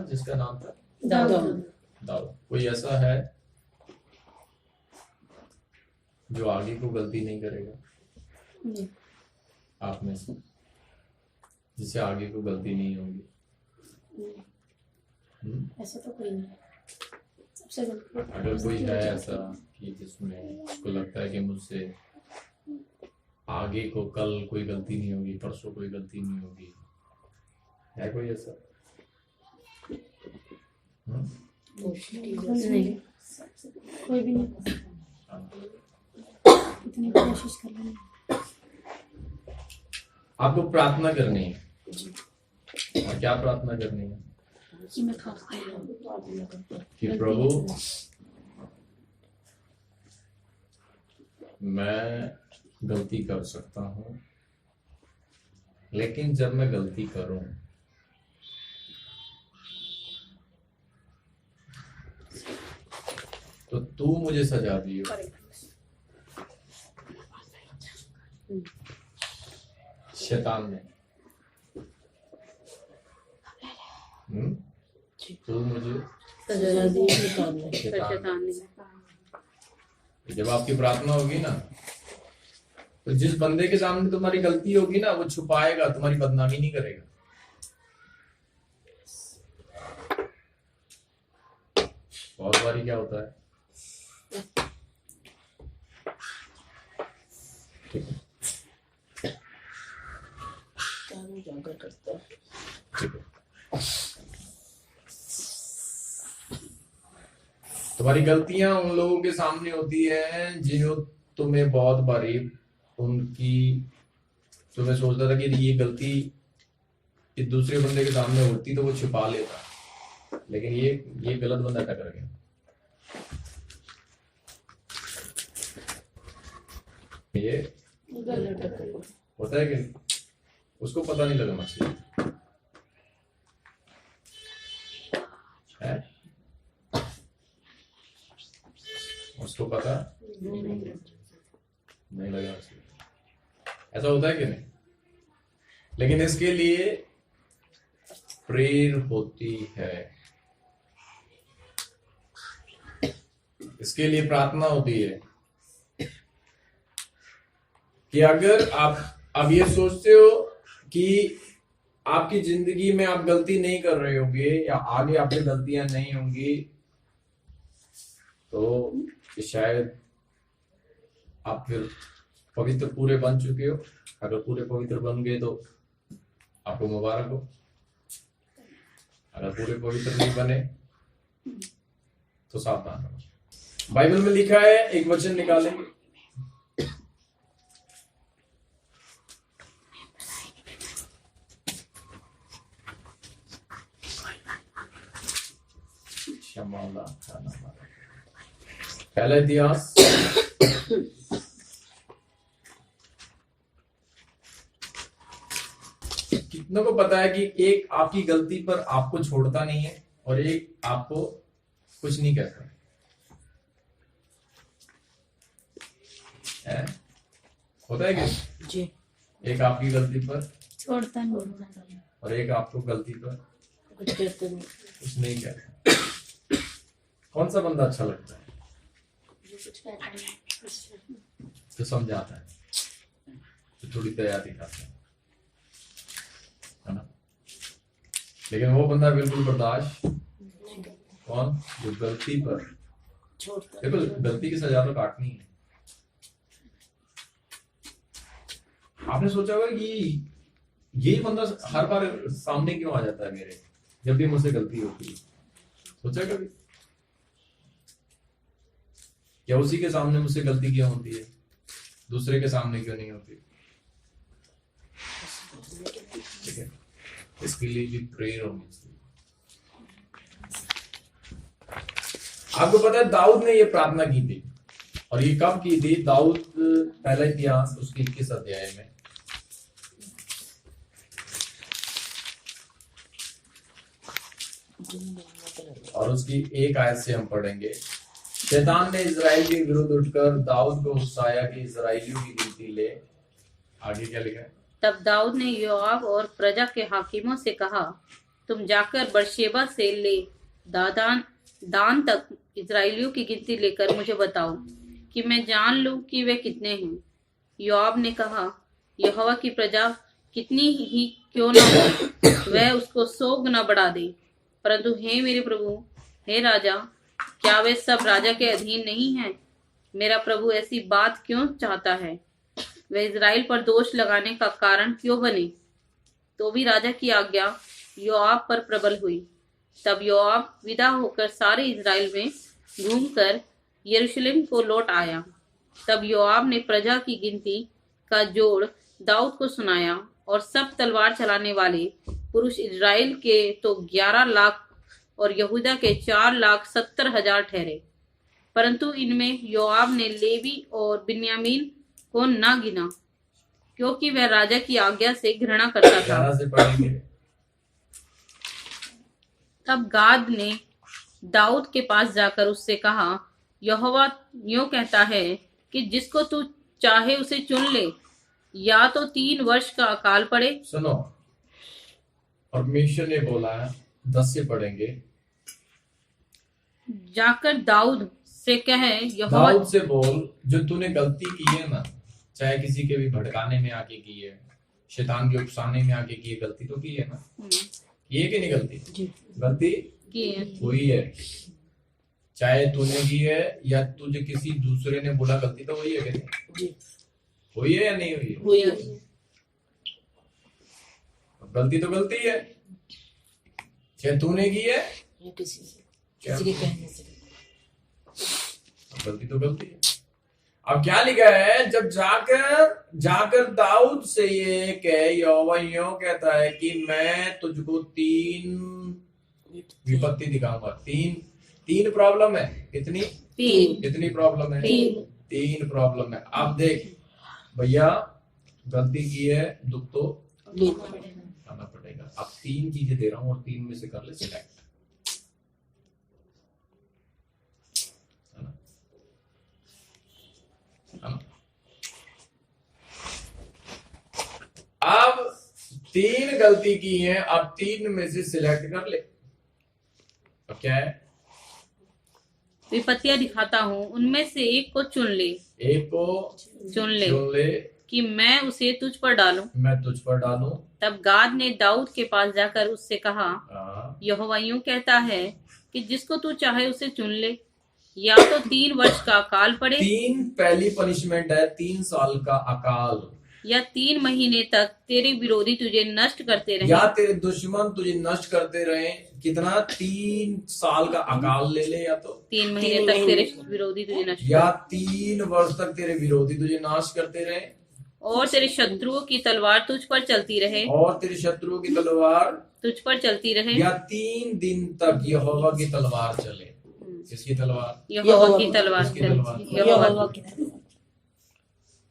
जिसका नाम था दाऊद। दाऊद। कोई ऐसा है जो आगे को गलती नहीं करेगा नहीं। आप में से, जिससे आगे को गलती नहीं होगी? ऐसा तो कोई नहीं। सबसे गलती अगर कोई है ऐसा कि जिसमें उसको लगता है कि मुझसे आगे को कल कोई गलती नहीं होगी, परसों कोई गलती नहीं होगी, है कोई ऐसा? नहीं, कोई भी नहीं। इतनी कोशिश कर लेंगे। आपको प्रार्थना करनी है, और क्या प्रार्थना करनी है? कि मैं खा कि प्रभु मैं गलती कर सकता हूँ, लेकिन जब मैं गलती करूं तो तू मुझे सजा दियो। शैतान ने तू मुझे सजा दी शैतान ने। शैतान ने। जब आपकी प्रार्थना होगी ना, तो जिस बंदे के सामने तुम्हारी गलती होगी ना, वो छुपाएगा, तुम्हारी बदनामी नहीं करेगा। बहुत बारी क्या होता है, ठीक है, करता है। ठीक है, तुम्हारी गलतियां उन लोगों के सामने होती है जो तुम्हें बहुत बारी उनकी, तुम्हें सोचता था कि ये गलती कि दूसरे बंदे के सामने होती तो वो छुपा लेता, लेकिन ये गलत बंदा टकर गया। ये होता है कि उसको पता नहीं लगा मछली है, उसको पता नहीं लगा मछली। ऐसा होता है कि नहीं? लेकिन इसके लिए प्रेयर होती है, इसके लिए प्रार्थना होती है कि अगर आप अब ये सोचते हो कि आपकी जिंदगी में आप गलती नहीं कर रहे होंगे या आगे आपसे गलतियां नहीं होंगी, तो शायद आप फिर पवित्र पूरे बन चुके हो। अगर पूरे पवित्र बन गए तो आपको मुबारक हो, अगर पूरे पवित्र नहीं बने तो सावधान रहो। बाइबल में लिखा है, एक वचन निकालेंगे, पहला इतिहास कितनों को पता है कि एक आपकी गलती पर आपको छोड़ता नहीं है और एक आपको कुछ नहीं कहता है? होता है कि जी। एक आपकी गलती पर छोड़ता नहीं और एक आपको गलती पर कुछ कहते नहीं, कुछ नहीं कहता। कौन सा बंदा अच्छा लगता है? तो समझाता है, तो थोड़ी दया दिखाता है ना? लेकिन वो बंदा बिल्कुल बर्दाश्त, कौन? जो गलती पर, छोड़ता देखो गलती की सजा तो काटनी है। आपने सोचा होगा कि यही बंदा हर बार सामने क्यों आ जाता है मेरे, जब भी मुझसे गलती होती है? सोचा कभी? क्या उसी के सामने मुझसे गलती क्यों होती है, दूसरे के सामने क्यों नहीं होती? ठीक है, इसके लिए भी प्रेयर होनी चाहिए। आपको पता है दाऊद ने ये प्रार्थना की थी, और ये कब की थी? दाऊद, पहला इतिहास उसके 21 अध्याय में, और उसकी एक आयत से हम पढ़ेंगे। शैतान ने इजराइल के विरुद्ध उठकर दाऊद को उकसाया कि इजराइलियों की गिनती ले। आगे क्या लिखा है? तब दाऊद ने योआब और प्रजा के हाकिमों से कहा, तुम जाकर बरशेबा से ले दान तक इजराइलियों की गिनती लेकर मुझे बताओ कि मैं जान लूं कि वे कितने हैं। योआब ने कहा, यहोवा की प्रजा कितनी ही क्यों न हो, वह उसको 100 गुना बढ़ा दे। परंतु हे मेरे प्रभु, हे राजा, क्या वे सब राजा के अधीन नहीं हैं? मेरा प्रभु ऐसी बात क्यों चाहता है? वह इजराइल पर दोष लगाने का कारण क्यों बने? तो भी राजा की आज्ञा योआब पर प्रबल हुई। तब योआब विदा होकर सारे इजराइल में घूमकर यरूशलेम को लौट आया। तब योआब ने प्रजा की गिनती का जोड़ दाऊद को सुनाया, और सब तलवार चलाने वाले पुरुष इजराइल के तो 11 लाख और यहूदा के 4,70,000 ठहरे। परंतु इनमें योआब ने लेवी और बिन्यामीन को न गिना, क्योंकि वह राजा की आज्ञा से घृणा करता था। 11 से पढ़ेंगे। तब गाद ने दाऊद के पास जाकर उससे कहा, यहोवा यूं कहता है कि जिसको तू चाहे उसे चुन ले, या तो 3 वर्ष का अकाल पड़े। सुनो, परमेश्वर ने बोला, 10 से पढ़ेंगे। जाकर दाऊद से कहे, यहोवा दाऊद से बोल, जो तूने गलती की है ना, चाहे किसी के भी भड़काने में आके की है, शैतान के उकसाने में आके की है, गलती तो की है ना? की है कि नहीं गलती? जी गलती की है। हुई है, चाहे तूने की है या तुझे किसी दूसरे ने बोला, गलती तो हुई है कि नहीं? जी हुई है या नहीं हुई है? हुई है। गलती तो गलती है, चाहे तूने की है ये किसी के कहने से गलती तो गलती है। अब क्या लिखा है, जब जाकर दाऊद से ये कहे, यहोवा यूं कहता है कि मैं तुझको 3 विपत्ति दिखाऊंगा। तीन प्रॉब्लम है। कितनी? 3 कितनी प्रॉब्लम है? 3 प्रॉब्लम है। अब देख भैया, गलती की है, दुख तो खाना पड़ेगा। अब 3 चीजें दे रहा हूं और 3 में से कर ले सिलेक्ट। अब 3 गलती की है, अब 3 में से सिलेक्ट कर ले। अब क्या है? विपत्तियां दिखाता हूँ, उनमें से एक को चुन ले। एक को चुन ले चुन ले, कि मैं उसे तुझ पर डालूं। मैं तुझ पर डालूं। तब गाद ने दाऊद के पास जाकर उससे कहा, हाँ। यहोवा यूं कहता है कि जिसको तू चाहे उसे चुन ले, या तो 3 वर्ष का अकाल पड़े, 3 पहली पनिशमेंट है, 3 साल का अकाल, या 3 महीने तक तेरे विरोधी तुझे नष्ट करते रहे। या तेरे दुश्मन तुझे नष्ट करते रहे। कितना? 3 साल का अकाल ले ले, या तो 3 महीने तक तेरे विरोधी तुझे नष्ट या 3 वर्ष तक तेरे विरोधी तुझे नाश करते रहे, और तेरे शत्रुओं की तलवार तुझ पर चलती रहे, और तेरे शत्रुओं की तलवार तुझ पर चलती रहे, या 3 दिन तक यहोवा की तलवार चले। किसकी तलवार? यहोवा की तलवार किसकी तलवार? यहोवा की,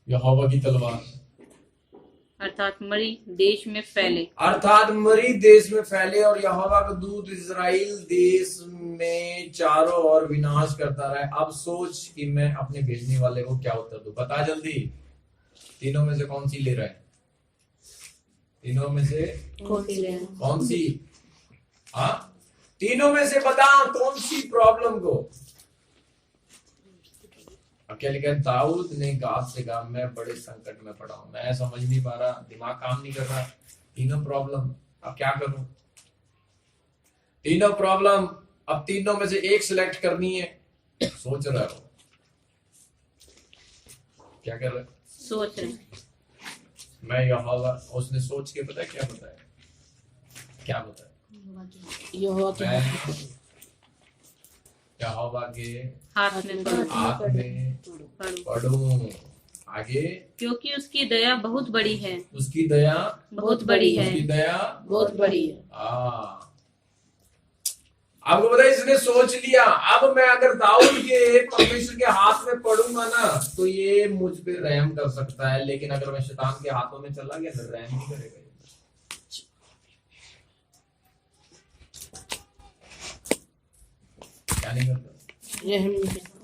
यहोवा की तलवार, अर्थात मरी देश में फैले। अर्थात मरी देश में फैले, और यहोवा का दूत इजराइल देश में चारों ओर विनाश करता रहे। अब सोच कि मैं अपने भेजने वाले को क्या उत्तर दूं। बता जल्दी, तीनों में से कौन सी ले रहा है? तीनों में से कौन सी? हाँ, तीनों में से बता कौन सी प्रॉब्लम को। अब क्या लिखा है? दाऊद ने गाद से कहा, मैं बड़े संकट में पड़ा हूं, मैं समझ नहीं पा रहा, दिमाग काम नहीं कर रहा, तीनों प्रॉब्लम, अब क्या करूं? तीनों प्रॉब्लम, अब तीनों में से एक सिलेक्ट करनी है। सोच रहा हो, क्या कर रहा है? सोच रहे। मैं यहोवा, उसने सोच के पता है क्या बताया? क्या बताया? यहोवा के मैं यहोवा के हाथ में पड़ो, हाथ में पढ़ूं। आगे, क्योंकि उसकी दया बहुत बड़ी है, उसकी दया बहुत बड़ी है, उसकी दया बहुत बड़ी है। आपको पता है, इसने सोच लिया, अब मैं अगर दाऊद के परमेश्वर के हाथ में पढ़ूंगा ना, तो ये मुझ पे रहम कर सकता है, लेकिन अगर मैं शैतान के हाथों में चला गया तो रहम नहीं करेगा। क्या नहीं करता? रहम नहीं करता।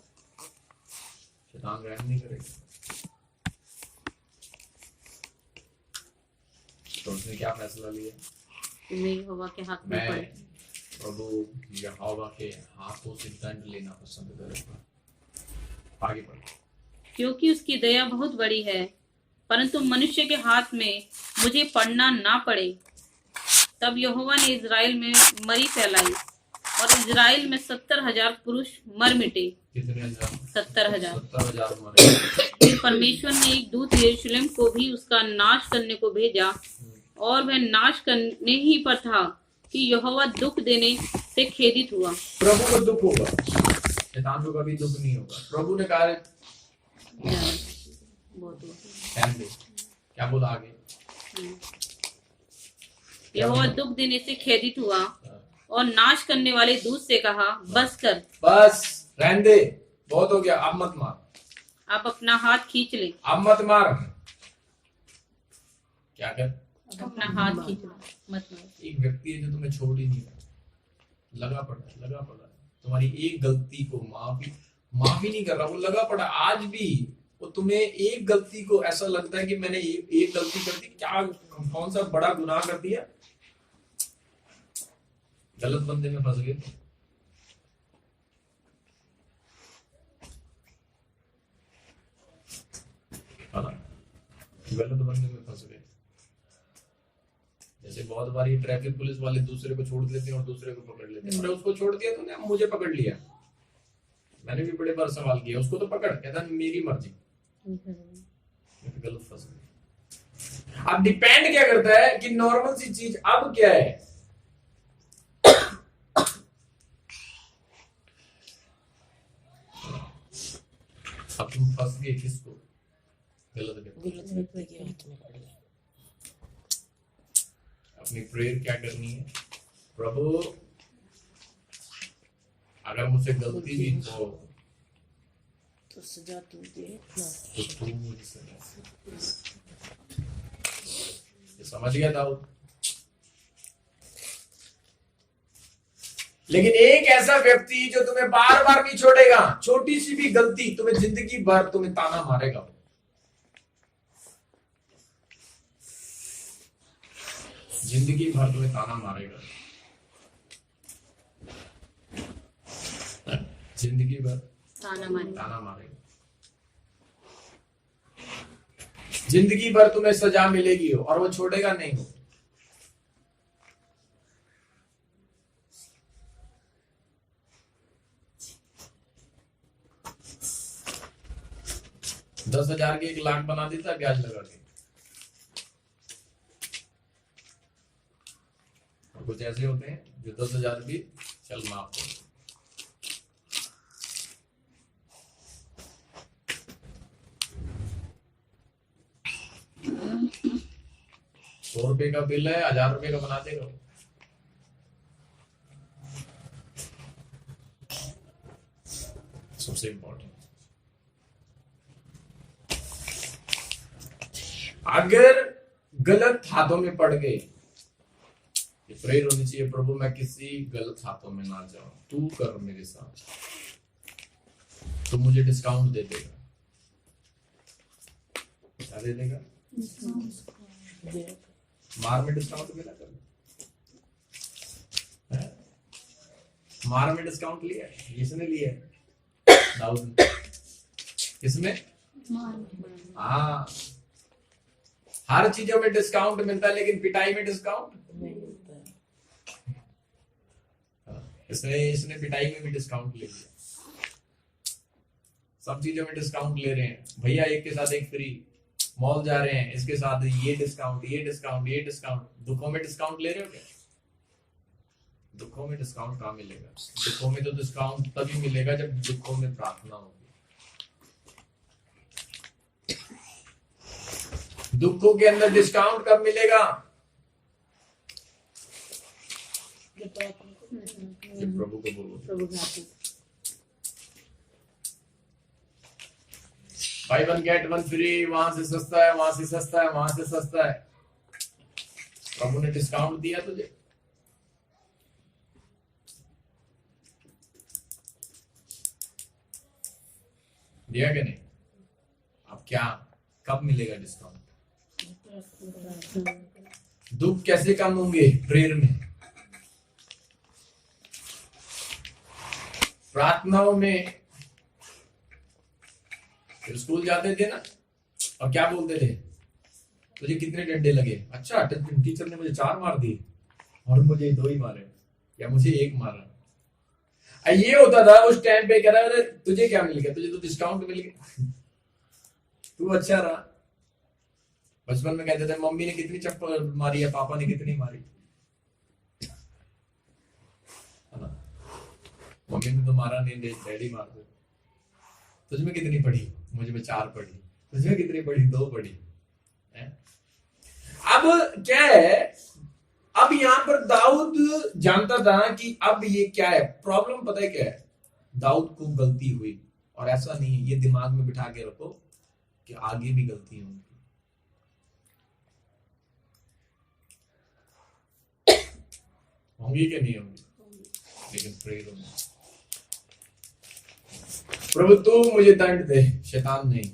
शैतान रहम नहीं करेगा। तो उसने क्या फैसला लिया? तुम्हें यहोवा के हाथ में मैं पड़े, प्रभु यहोवा के हाथों से दंड लेना पसंद करूंगा। आगे बढ़ो। क्योंकि उसकी दया बहुत बड़ी है, परंतु मनुष्य के हाथ में मुझे पड़ना ना पड़े। तब यहोवा ने इज़राइल में मरी फैलाई और इज़राइल में 70,000 पुरुष मर मिटे। कितने हजार? 70,000। 70,000 मरे। फिर परमेश्वर ने एक दूत यरूशलेम को भी उसका नाश करने को भेजा, और वह नाश करने ही पर था कि यहोवा दुख देने से खेदित हुआ। प्रभु को दुख होगा, शैतान को कभी दुख नहीं होगा। प्रभु ने कहा बहुत हुआ। ध्यान दे, क्या बोला आगे? यहोवा दुख देने से खेदित हुआ और नाश करने वाले दूत से कहा, बस कर, बस रहने दे, बहुत हो गया, अब मत मार, आप अपना हाथ खींच ले। अब मत मार। क्या कर? अपना हाथ खींच ले, मत मार। एक व्यक्ति है जो तुम्हें छोड़ ही नहीं रहा, लगा पड़ा तुम्हारी एक गलती को माफी नहीं कर रहा, वो लगा पड़ा आज भी। वो तुम्हें एक गलती को ऐसा लगता है कि मैंने एक गलती कर दी, क्या कौन सा बड़ा गुनाह कर दिया, गलत बंदे में फंस गए। गलत बंदे में फंस गए। जैसे बहुत बारी ट्रैफिक पुलिस वाले दूसरे को छोड़ देते हैं और दूसरे को पकड़ लेते हैं। अरे उसको छोड़ दिया तूने, मुझे पकड़ लिया। मैंने भी बड़े बार सवाल किया, उसको तो पकड़, कहता मेरी मर्जी। गलत फंस गए। अब डिपेंड क्या करता है कि नॉर्मल सी चीज अब क्या है। अब तुम फंस गए किसको? गलत व्यक्ति के हाथ में। अपनी प्रेयर क्या करनी है? प्रभु अगर मुझसे गलती भी हो तो सजा तू दे, तो तू मुझे सजा दे। ये समझ गया दाऊद। लेकिन एक ऐसा व्यक्ति जो तुम्हें बार बार नहीं छोड़ेगा, छोटी सी भी गलती तुम्हें जिंदगी भर तुम्हें ताना मारेगा। जिंदगी भर तुम्हें ताना मारेगा, जिंदगी भर ताना मारेगा। जिंदगी भर तुम्हें सजा मिलेगी और वो छोड़ेगा नहीं। हो 10,000 के 1 लाख बना देता ब्याज लगा के। और कुछ ऐसे होते हैं जो 10,000 भी चल माफ कर। 100 रुपए का बिल है, 1,000 रुपए का बना देगा। सबसे इंपॉर्टेंट, अगर गलत हाथों में पड़ गए, प्रेयर होनी चाहिए, प्रभु मैं किसी गलत हाथों में ना जाऊं, तू कर मेरे साथ, तो मुझे डिस्काउंट दे देगा। क्या दे देगा? मार में डिस्काउंट मिला कर, मार में डिस्काउंट लिया, किसने लिया? दाऊद। किसमें? हाँ, हर चीजों में डिस्काउंट मिलता है, लेकिन पिटाई में डिस्काउंट नहीं मिलता है। इसने पिटाई में भी डिस्काउंट ले लिया, सब चीजों में डिस्काउंट ले रहे हैं। भैया एक के साथ एक फ्री, मॉल जा रहे हैं, इसके साथ ये डिस्काउंट, ये डिस्काउंट, ये डिस्काउंट। दुखों में डिस्काउंट ले रहे हो क्या? दुखों में डिस्काउंट कहाँ मिलेगा? दुखों में तो डिस्काउंट तभी मिलेगा जब दुखों में प्रार्थना होगी। दुखों के अंदर डिस्काउंट कब मिलेगा? प्रभु को बोलो, बाय 1 गेट 1 फ्री, वहां से सस्ता है, वहां से सस्ता है, वहां से सस्ता है। प्रभु ने डिस्काउंट दिया तुझे। दिया कि नहीं? अब क्या, कब मिलेगा डिस्काउंट? दुख कैसे कम होंगे? प्रेयर में, प्रार्थनाओं में। फिर स्कूल जाते थे ना, और क्या बोलते थे? तुझे कितने डंडे लगे? अच्छा, टीचर ने मुझे 4 मार दिए और मुझे 2 ही मारे, या मुझे 1 मारा। ये होता था उस टाइम पे। कह रहा है तुझे क्या मिल गया? तुझे तो डिस्काउंट मिल गया, तू अच्छा रहा। बचपन में कहते थे मम्मी ने कितनी चप्पल मारी है, पापा ने कितनी मारी, है ना? मम्मी ने तो मारा नहीं, डैडी मारते। तुझमें कितनी पढ़ी? मुझ में 4 पढ़ी। तुझमें कितनी पढ़ी? 2 पढ़ी है? अब क्या है, अब यहां पर दाऊद जानता था कि अब ये क्या है प्रॉब्लम। पता है क्या है? दाऊद को गलती हुई, और ऐसा नहीं, ये दिमाग में बिठा के रखो कि आगे भी गलती होंगी। होंगी कि नहीं होंगी? लेकिन प्रेयर होंगी। प्रभु तू मुझे दंड दे, शैतान नहीं।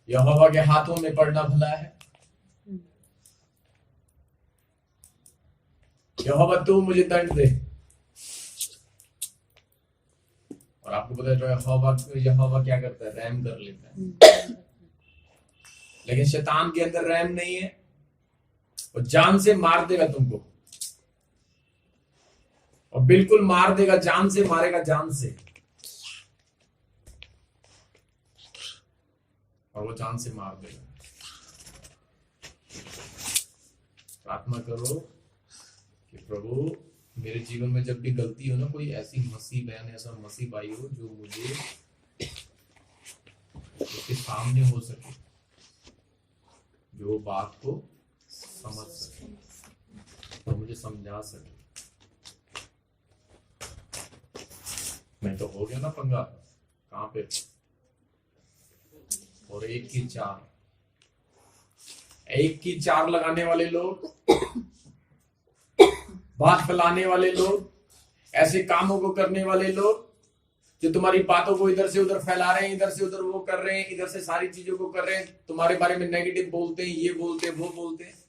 यहोवा के हाथों में पड़ना भला है। यहोवा तू मुझे दंड दे। और आपको पता है यहोवा क्या करता है? रहम कर लेता है। लेकिन शैतान के अंदर रहम नहीं है, वो जान से मार देगा तुमको, और बिल्कुल मार देगा, जान से मारेगा, जान से। और वो जान से मार देगा। प्रार्थना करो कि प्रभु मेरे जीवन में जब भी गलती हो ना, कोई ऐसी मसीह बहन, ऐसा मसीह भाई हो जो मुझे उसके सामने हो सके, जो बात को समझ सके और मुझे समझा सके। मैं तो हो गया ना पंगा, कहां पे? और 1 की 4 लगाने वाले लोग, बात फैलाने वाले लोग, ऐसे कामों को करने वाले लोग जो तुम्हारी बातों को इधर से उधर फैला रहे हैं, इधर से उधर वो कर रहे हैं, इधर से सारी चीजों को कर रहे हैं, तुम्हारे बारे में नेगेटिव बोलते हैं, ये बोलते हैं, वो बोलते हैं।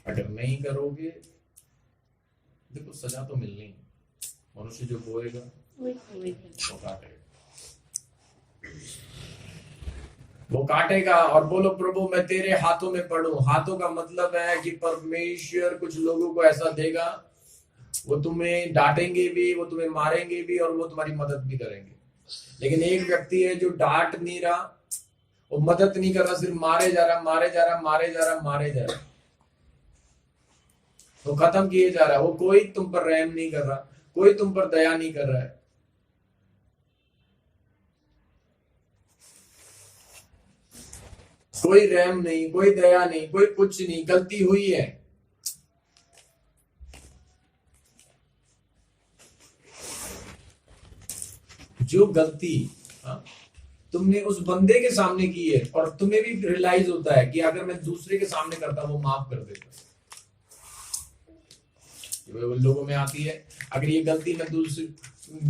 अगर नहीं करोगे, देखो सजा तो मिलनी है। मनुष्य जो बोएगा वो काटेगा, वो काटेगा। और बोलो प्रभु मैं तेरे हाथों में पड़ूं। हाथों का मतलब है कि परमेश्वर कुछ लोगों को ऐसा देगा, वो तुम्हें डांटेंगे भी, वो तुम्हें मारेंगे भी, और वो तुम्हारी मदद भी करेंगे। लेकिन एक व्यक्ति है जो डांट नहीं रहा, वो मदद नहीं कर रहा, सिर्फ मारे जा रहा, मारे जा रहा, मारे जा रहा, मारे जा रहा, वो खत्म किए जा रहा है। वो कोई तुम पर रहम नहीं कर रहा, कोई तुम पर दया नहीं कर रहा है। कोई रहम नहीं, कोई दया नहीं, कोई कुछ नहीं। गलती हुई है, जो गलती तुमने उस बंदे के सामने की है, और तुम्हें भी रियलाइज होता है कि अगर मैं दूसरे के सामने करता वो माफ कर देता। लोगों में आती है, अगर ये गलती मैं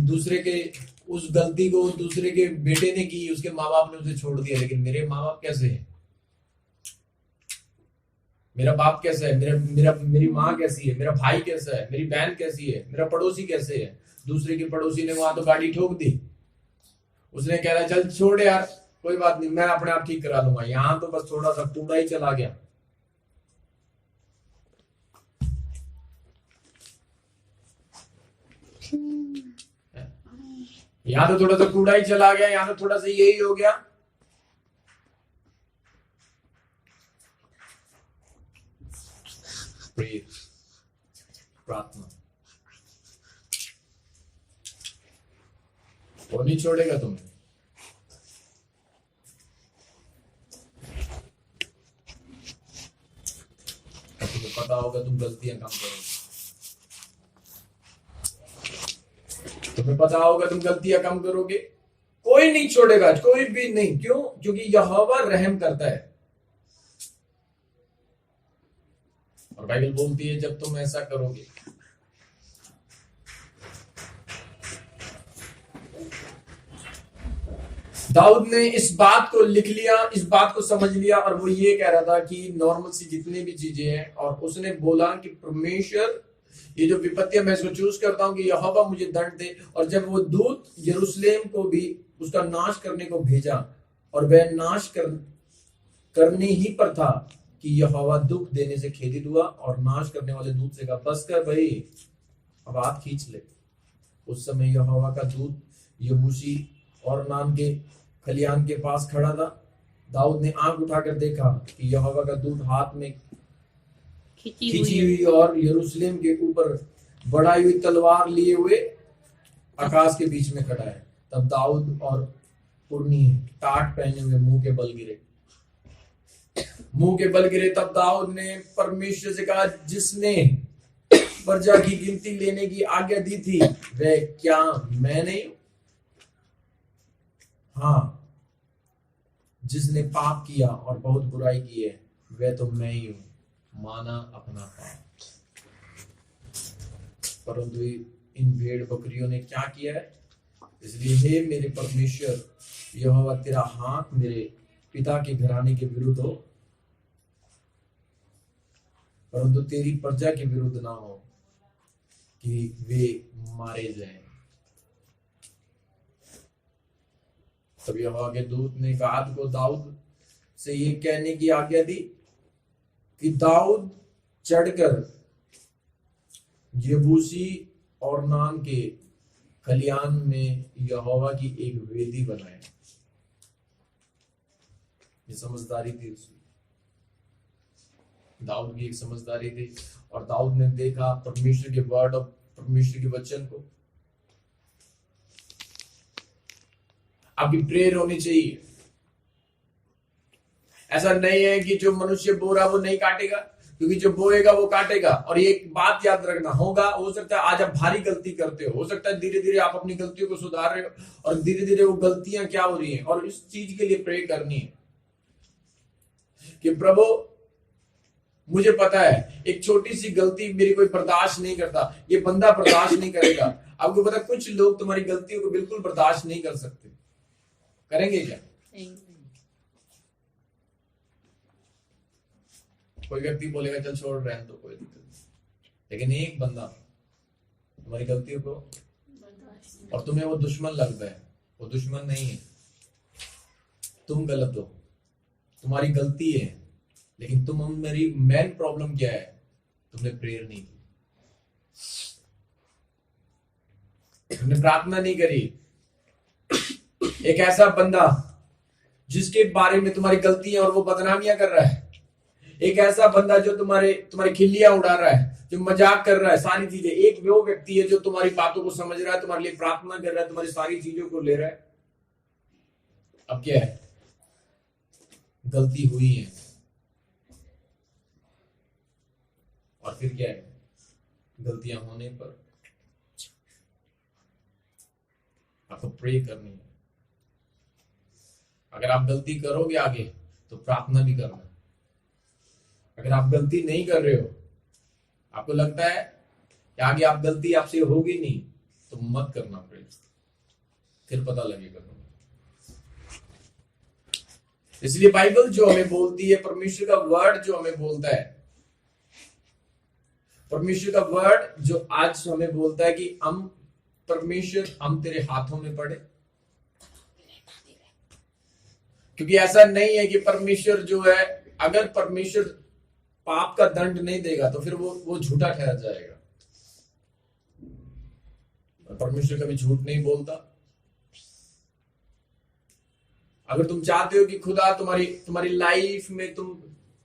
दूसरे के, उस गलती को दूसरे के बेटे ने की, उसके माँ बाप ने उसे छोड़ दिया, लेकिन मेरे माँ बाप कैसे हैं, मेरा बाप कैसा है, मेरी माँ कैसी है, मेरा भाई कैसा है, मेरी बहन कैसी है, मेरा पड़ोसी कैसे है। दूसरे के पड़ोसी ने वहां तो गाड़ी ठोक दी, उसने कह रहा चल छोड़ यार, कोई बात नहीं, मैं अपने आप ठीक करा लूंगा। यहां तो बस थोड़ा सा कूड़ा ही चला गया। यहां तो थोड़ा सा कूड़ा ही चला गया, यहां तो थोड़ा सा यही हो गया। प्रार्थना, वो नहीं छोड़ेगा तुम्हें। तुम्हें पता होगा तुम गलतियां कम करोगे, तुम्हें पता होगा तुम गलतियां कम करोगे। कोई नहीं छोड़ेगा, कोई भी नहीं। क्यों? क्योंकि यहोवा रहम करता है। और बाइबल बोलती है जब तुम ऐसा करोगे, दाऊद ने इस बात को लिख लिया, इस बात को समझ लिया, और वो ये कह रहा था कि नॉर्मल सी जितनी भी चीजें हैं, और उसने बोला कि परमेश्वर, ये जो विपत्तियां मैं इसको चूज करता हूं कि यहोवा मुझे दंड दे। और जब वो दूत यरूशलेम को भी उसका नाश करने को भेजा, और वह नाश करने ही पर था कि यहोवा दुख देने से खेदित हुआ और नाश करने वाले दूत से कहा, बस कर भाई, अब हाथ खींच ले। उस समय यहोवा का दूत यबूसी और नान के खलियान के पास खड़ा था। दाऊद ने आंख उठाकर देखा कि यहोवा का दूत हाथ में खींची हुई और यरूशलेम के ऊपर बढ़ाई हुई तलवार लिए हुए आकाश के बीच में खड़ा है। तब दाऊद और पुरनी टाट पहने हुए मुंह के बल गिरे। तब दाऊद ने परमेश्वर से कहा, जिसने प्रजा की गिनती लेने की आज्ञा दी थी, वह क्या मैं नहीं हूं? हाँ, जिसने पाप किया और बहुत बुराई की है, वह तो मैं ही हूं, माना अपना पाप। परंतु इन भेड़ बकरियों ने क्या किया है? इसलिए हे मेरे परमेश्वर यहोवा, तेरा हाथ मेरे पिता के घराने के विरुद्ध हो, परंतु तेरी प्रजा के विरुद्ध ना हो कि वे मारे जाएं। तब यहोवा के दूत ने गाद को दाऊद से ये कहने की आज्ञा दी कि दाऊद चढ़कर यबूसी और नान के खलियान में यहोवा की एक वेदी बनाए। ये समझदारी थी उसकी, दाऊद की एक समझदारी थी। और दाऊद ने देखा परमेश्वर के वर्ड और परमेश्वर के वचन को। आपकी प्रेयर होनी चाहिए। ऐसा नहीं है कि जो मनुष्य बो रहा वो नहीं काटेगा, क्योंकि जो बोएगा वो काटेगा। और ये एक बात याद रखना होगा, हो सकता है आज आप भारी गलती करते हो सकता है धीरे धीरे आप अपनी गलतियों को सुधार रहे हो, और धीरे धीरे वो गलतियां क्या हो रही हैं, और इस चीज के लिए प्रे करनी है कि प्रभु, मुझे पता है एक छोटी सी गलती मेरी कोई बर्दाश्त नहीं करता, ये बंदा बर्दाश्त नहीं करेगा। आपको पता है कुछ लोग तुम्हारी गलतियों को बिल्कुल बर्दाश्त नहीं कर सकते, करेंगे क्या? कोई व्यक्ति बोलेगा चल छोड़ रहने दो, कोई दिक्कत नहीं, लेकिन एक बंदा तुम्हारी गलतियों को, और तुम्हें वो दुश्मन लगता है, वो दुश्मन नहीं है, तुम गलत हो, तुम्हारी गलती है, लेकिन मेरी मेन प्रॉब्लम क्या है? तुमने प्रेयर नहीं की, तुमने प्रार्थना नहीं करी। एक ऐसा बंदा जिसके बारे में तुम्हारी गलती है और वो बदनामियां कर रहा है, एक ऐसा बंदा जो तुम्हारी खिल्लियां उड़ा रहा है, जो मजाक कर रहा है, सारी चीजें। एक वो व्यक्ति है जो तुम्हारी बातों को समझ रहा है, तुम्हारे लिए प्रार्थना कर रहा है, तुम्हारी सारी चीजों को ले रहा है। अब क्या है? गलती हुई है, और फिर क्या है? गलतियां होने पर आपको प्रे करनी है। अगर आप गलती करोगे आगे तो प्रार्थना भी करना। अगर आप गलती नहीं कर रहे हो, आपको लगता है कि आगे आप गलती आपसे होगी नहीं, तो मत करना प्रे, फिर पता लगेगा। इसलिए बाइबल जो हमें बोलती है, परमेश्वर का वर्ड जो हमें बोलता है, परमेश्वर का वर्ड जो आज हमें बोलता है कि परमेश्वर हम तेरे हाथों में पड़े। क्योंकि ऐसा नहीं है कि परमेश्वर जो है, अगर परमेश्वर पाप का दंड नहीं देगा तो फिर वो झूठा ठहर जाएगा। परमेश्वर कभी झूठ नहीं बोलता। अगर तुम चाहते हो कि खुदा तुम्हारी लाइफ में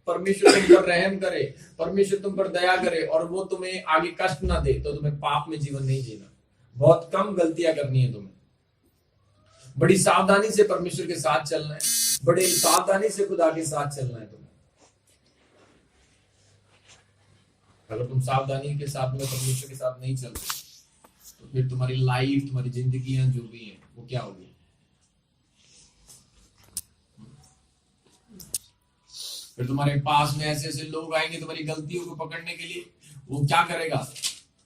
परमेश्वर तुम पर रहम करे, परमेश्वर तुम पर दया करे और वो तुम्हें आगे कष्ट ना दे, तो तुम्हें पाप में जीवन नहीं जीना। बहुत कम गलतियां करनी है तुम्हें, बड़ी सावधानी से परमेश्वर के साथ चलना है, बड़े सावधानी से खुदा के साथ चलना है तुम्हें। अगर तुम सावधानी के साथ में परमेश्वर के साथ नहीं चलते, तो फिर तुम्हारी लाइफ, तुम्हारी जिंदगियां जो भी हैं, वो क्या होगी? फिर तुम्हारे पास में ऐसे ऐसे लोग आएंगे तुम्हारी गलतियों को पकड़ने के लिए। वो क्या करेगा?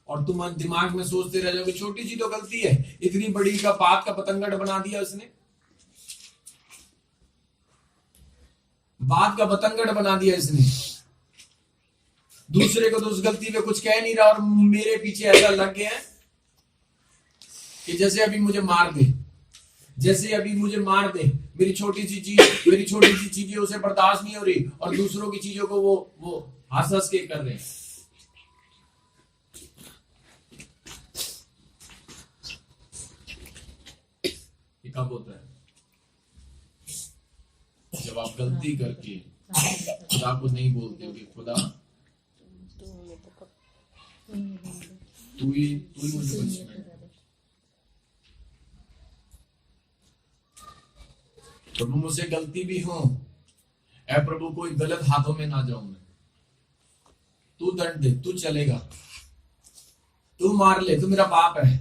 और तुम दिमाग में सोचते रह जाओगे छोटी सी तो गलती है, इतनी बड़ी का बात का पतंगड़ बना दिया उसने। बात का बतंगड़ बना दिया इसने। दूसरे को तो उस गलती पे कुछ कह नहीं रहा और मेरे पीछे ऐसा लग गया है कि जैसे अभी मुझे मार दे, जैसे अभी मुझे मार दे। मेरी छोटी सी चीजें उसे बर्दाश्त नहीं हो रही और दूसरों की चीजों को वो हंस हंस के कर रहे हैं। ये कब होता है? जब आप गलती करके खुदा को नहीं बोलते हो कि खुदा तू ही मुझे बचाए। प्रभु मुझसे गलती भी हो, ऐ प्रभु कोई गलत हाथों में ना जाऊं मैं। तू दंड दे, तू चलेगा, तू मार ले, तू मेरा बाप है,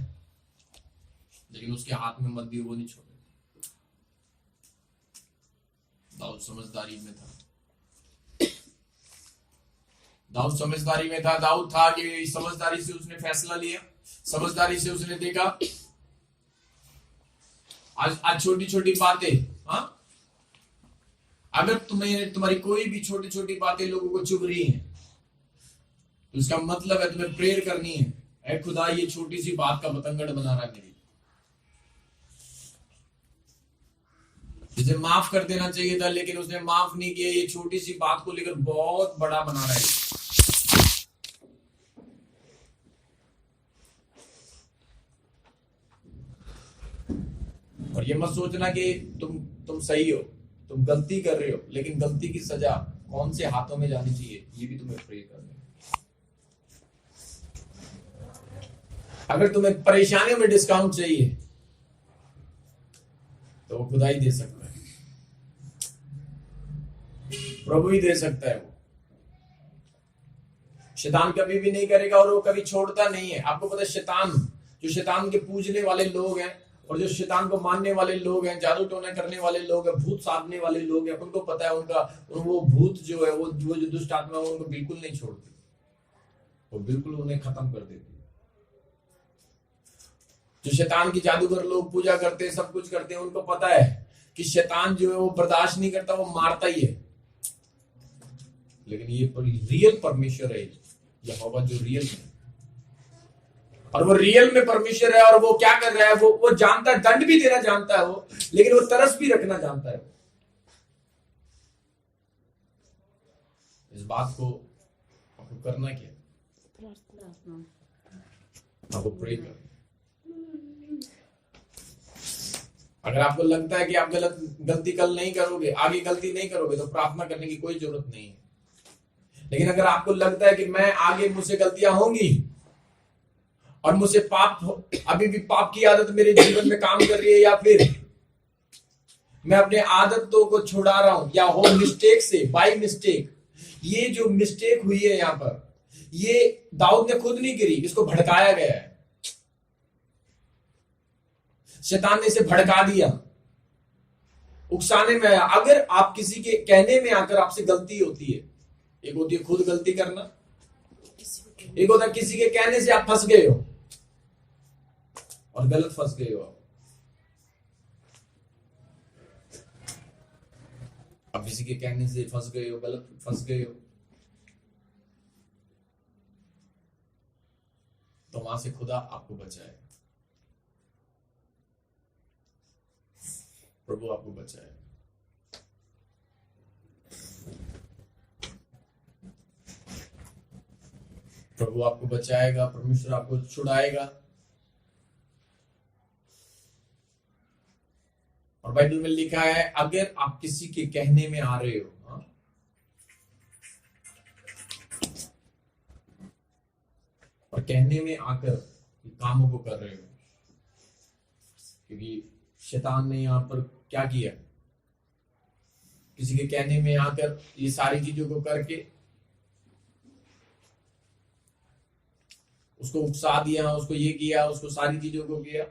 लेकिन उसके हाथ में मत दियो, वो नहीं छोड़े। दाऊद समझदारी में था, दाऊद समझदारी में था। दाऊद था कि समझदारी से उसने फैसला लिया, समझदारी से उसने देखा। आज छोटी छोटी बातें, हाँ, अगर तुम्हारी कोई भी छोटी छोटी बातें लोगों को चुभ रही हैं, तो इसका मतलब है तुम्हें प्रेयर करनी है, ऐ खुदा ये छोटी सी बात का बतंगड़ बना रहा है मेरी, जिसे माफ कर देना चाहिए था लेकिन उसने माफ नहीं किया। ये छोटी सी बात को लेकर बहुत बड़ा बना रहा है। और ये मत सोचना कि तुम सही हो, तुम गलती कर रहे हो, लेकिन गलती की सजा कौन से हाथों में जानी चाहिए ये भी तुम्हें प्रे करना है। अगर तुम्हें परेशानियों में डिस्काउंट चाहिए तो वो खुदा ही दे सकता है, प्रभु ही दे सकता है। वो शैतान कभी भी नहीं करेगा और वो कभी छोड़ता नहीं है। आपको पता है शैतान के पूजने वाले लोग हैं और जो शैतान को मानने वाले लोग हैं, जादू टोना करने वाले लोग हैं, भूत साधने वाले लोग हैं, उनको पता है वो भूत जो है, वो जो दुष्ट आत्मा है, उनको बिल्कुल नहीं छोड़ती, वो बिल्कुल उन्हें खत्म कर देती है। जो शैतान की जादूगर लोग पूजा करते हैं, सब कुछ करते हैं, उनको पता है कि शैतान जो है वो बर्दाश्त नहीं करता, वो मारता ही है। लेकिन ये रियल परमेश्वर है, यहोवा जो रियल है, और वो रियल में परमेश्वर है। और वो क्या कर रहा है, वो जानता है, दंड भी देना जानता है वो, लेकिन वो तरस भी रखना जानता है। इस बात को आपको करना क्या, आपको प्रे करना। अगर आपको लगता है कि आप गलती कल नहीं करोगे, आगे गलती नहीं करोगे, तो प्रार्थना करने की कोई जरूरत नहीं है। लेकिन अगर आपको लगता है कि मैं आगे मुझसे गलतियां होंगी और मुझसे अभी भी पाप की आदत मेरे जीवन में काम कर रही है, या फिर मैं अपने आदतों को छुड़ा रहा हूं, या हो मिस्टेक से, बाय मिस्टेक, ये जो मिस्टेक हुई है यहां पर, ये दाऊद ने खुद नहीं करी, इसको भड़काया गया है। शैतान ने इसे भड़का दिया, उकसाने में आया। अगर आप किसी के कहने में आकर आपसे गलती होती है, एक होती है खुद गलती करना, एक होता है किसी के कहने से आप फंस गए हो और गलत फंस गए हो। आप किसी के कहने से फंस गए हो, गलत फंस गए हो, तो वहां से खुदा आपको बचाए, प्रभु आपको बचाए। प्रभु आपको बचाएगा, परमेश्वर आपको छुड़ाएगा। और बाइबल में लिखा है, अगर आप किसी के कहने में आ रहे हो, हाँ, और कहने में आकर कामों को कर रहे हो, क्योंकि शैतान ने यहां पर क्या किया, किसी के कहने में आकर ये सारी चीजों को करके उसको उकसा दिया, उसको ये किया, उसको सारी चीजों को किया।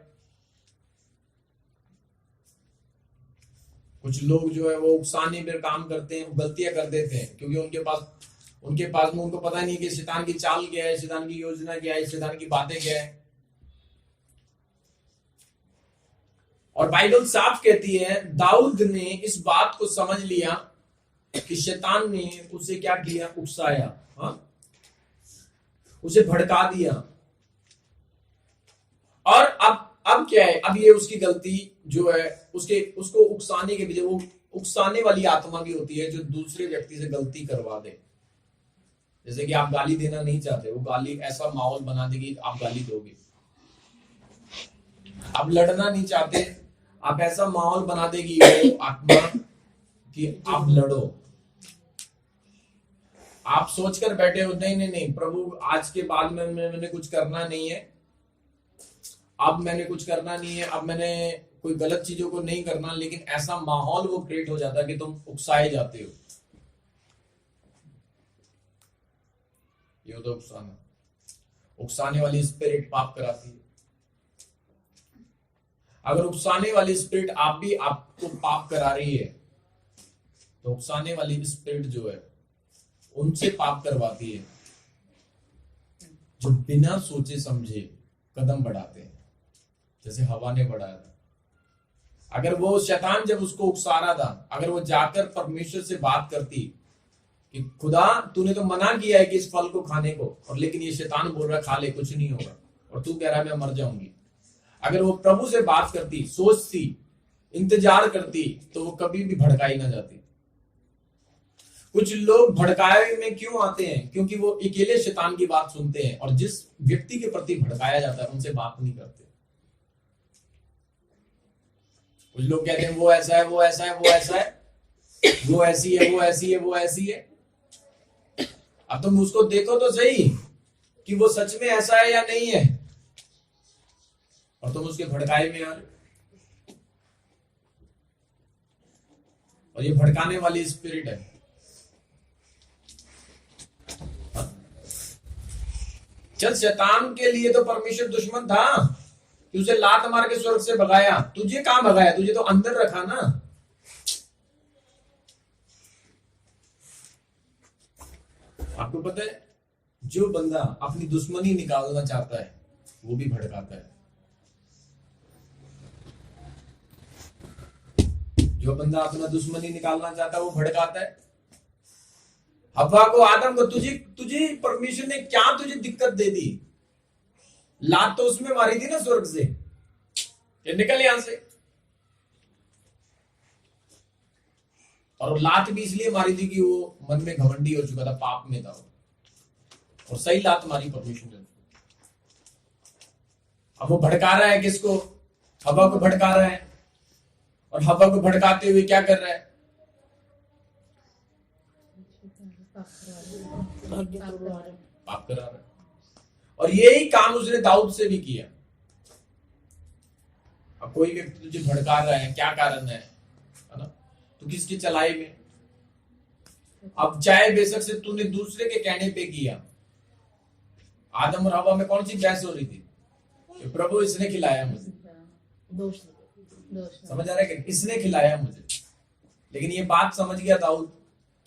कुछ लोग जो है वो उकसाने पर काम करते हैं, गलतियां कर देते हैं, क्योंकि उनके पास में उनको पता नहीं कि शैतान की चाल क्या है, शैतान की योजना क्या है, शैतान की बातें क्या है। और बाइबल साफ कहती है, दाऊद ने इस बात को समझ लिया कि शैतान ने उसे क्या किया, उकसाया, हाँ, उसे भड़का दिया। और अब क्या है, अब ये उसकी गलती जो है, उसको उकसाने के पीछे, वो उकसाने वाली आत्मा भी होती है जो दूसरे व्यक्ति से गलती करवा दे। जैसे कि आप गाली देना नहीं चाहते, वो गाली ऐसा माहौल बना देगी आप गाली दोगे। आप लड़ना नहीं चाहते, आप ऐसा माहौल बना देगी वो आत्मा कि आप लड़ो। आप सोचकर बैठे हो नहीं नहीं नहीं प्रभु, आज के बाद में मैंने कुछ करना नहीं है, अब मैंने कुछ करना नहीं है, अब मैंने कोई गलत चीजों को नहीं करना, लेकिन ऐसा माहौल वो क्रिएट हो जाता है कि तुम उकसाए जाते हो। ये होता है उकसाना। उकसाने वाली स्पिरिट पाप कराती है। अगर उकसाने वाली स्पिरिट आप भी आपको पाप करा रही है, तो उकसाने वाली स्पिरिट जो है उनसे पाप करवाती है जो बिना सोचे समझे कदम बढ़ाते हैं, जैसे हवा ने बढ़ाया था। अगर वो शैतान जब उसको उकसा रहा था, अगर वो जाकर परमेश्वर से बात करती कि खुदा तूने तो मना किया है कि इस फल को खाने को, और लेकिन ये शैतान बोल रहा है खा ले कुछ नहीं होगा, और तू कह रहा है मैं मर जाऊंगी। अगर वो प्रभु से बात करती, सोचती, इंतजार करती, तो वो कभी भी भड़काई ना जाती। कुछ लोग भड़काए में क्यों आते हैं? क्योंकि वो अकेले शैतान की बात सुनते हैं, और जिस व्यक्ति के प्रति भड़काया जाता है उनसे बात नहीं करते। कुछ लोग कहते हैं वो ऐसा है, वो ऐसा है, वो ऐसा है, वो ऐसी है, वो ऐसी है, वो ऐसी है। अब तुम उसको देखो तो सही कि वो सच में ऐसा है या नहीं है, और तुम उसके भड़काए में आ रहे। और ये भड़काने वाली स्पिरिट है। चल, शैतान के लिए तो परमेश्वर दुश्मन था कि उसे लात मार के स्वर्ग से भगाया। तुझे कहां भगाया? तुझे तो अंदर रखा ना। आपको पता है, जो बंदा अपनी दुश्मनी निकालना चाहता है वो भी भड़काता है। जो बंदा अपना दुश्मनी निकालना चाहता है वो भड़काता है। हव्वा को, आदम को, तुझे परमेश्वर ने क्या तुझे दिक्कत दे दी? लात तो उसमें मारी थी ना स्वर्ग से, ये निकल यहां से। और लात भी इसलिए मारी थी कि वो मन में घमंडी हो चुका था, पाप में था, और सही लात मारी परमेश्वर ने। अब वो भड़का रहा है किसको? हव्वा को भड़का रहा है। और हव्वा को भड़काते हुए क्या कर रहा है? पाप करा रहा है। और यही काम उसने दाऊद से भी किया। अब कोई व्यक्ति तुझे भड़का रहा है, क्या कारण है ना? तू किसकी चलाई में? अब चाहे बेशक से तूने दूसरे के कहने पे किया। आदम और हव्वा में कौन सी बहस हो रही थी? कि प्रभु इसने खिलाया मुझे, समझ आ रहा है कि इसने खिलाया मुझे। लेकिन ये बात समझ गया दाऊद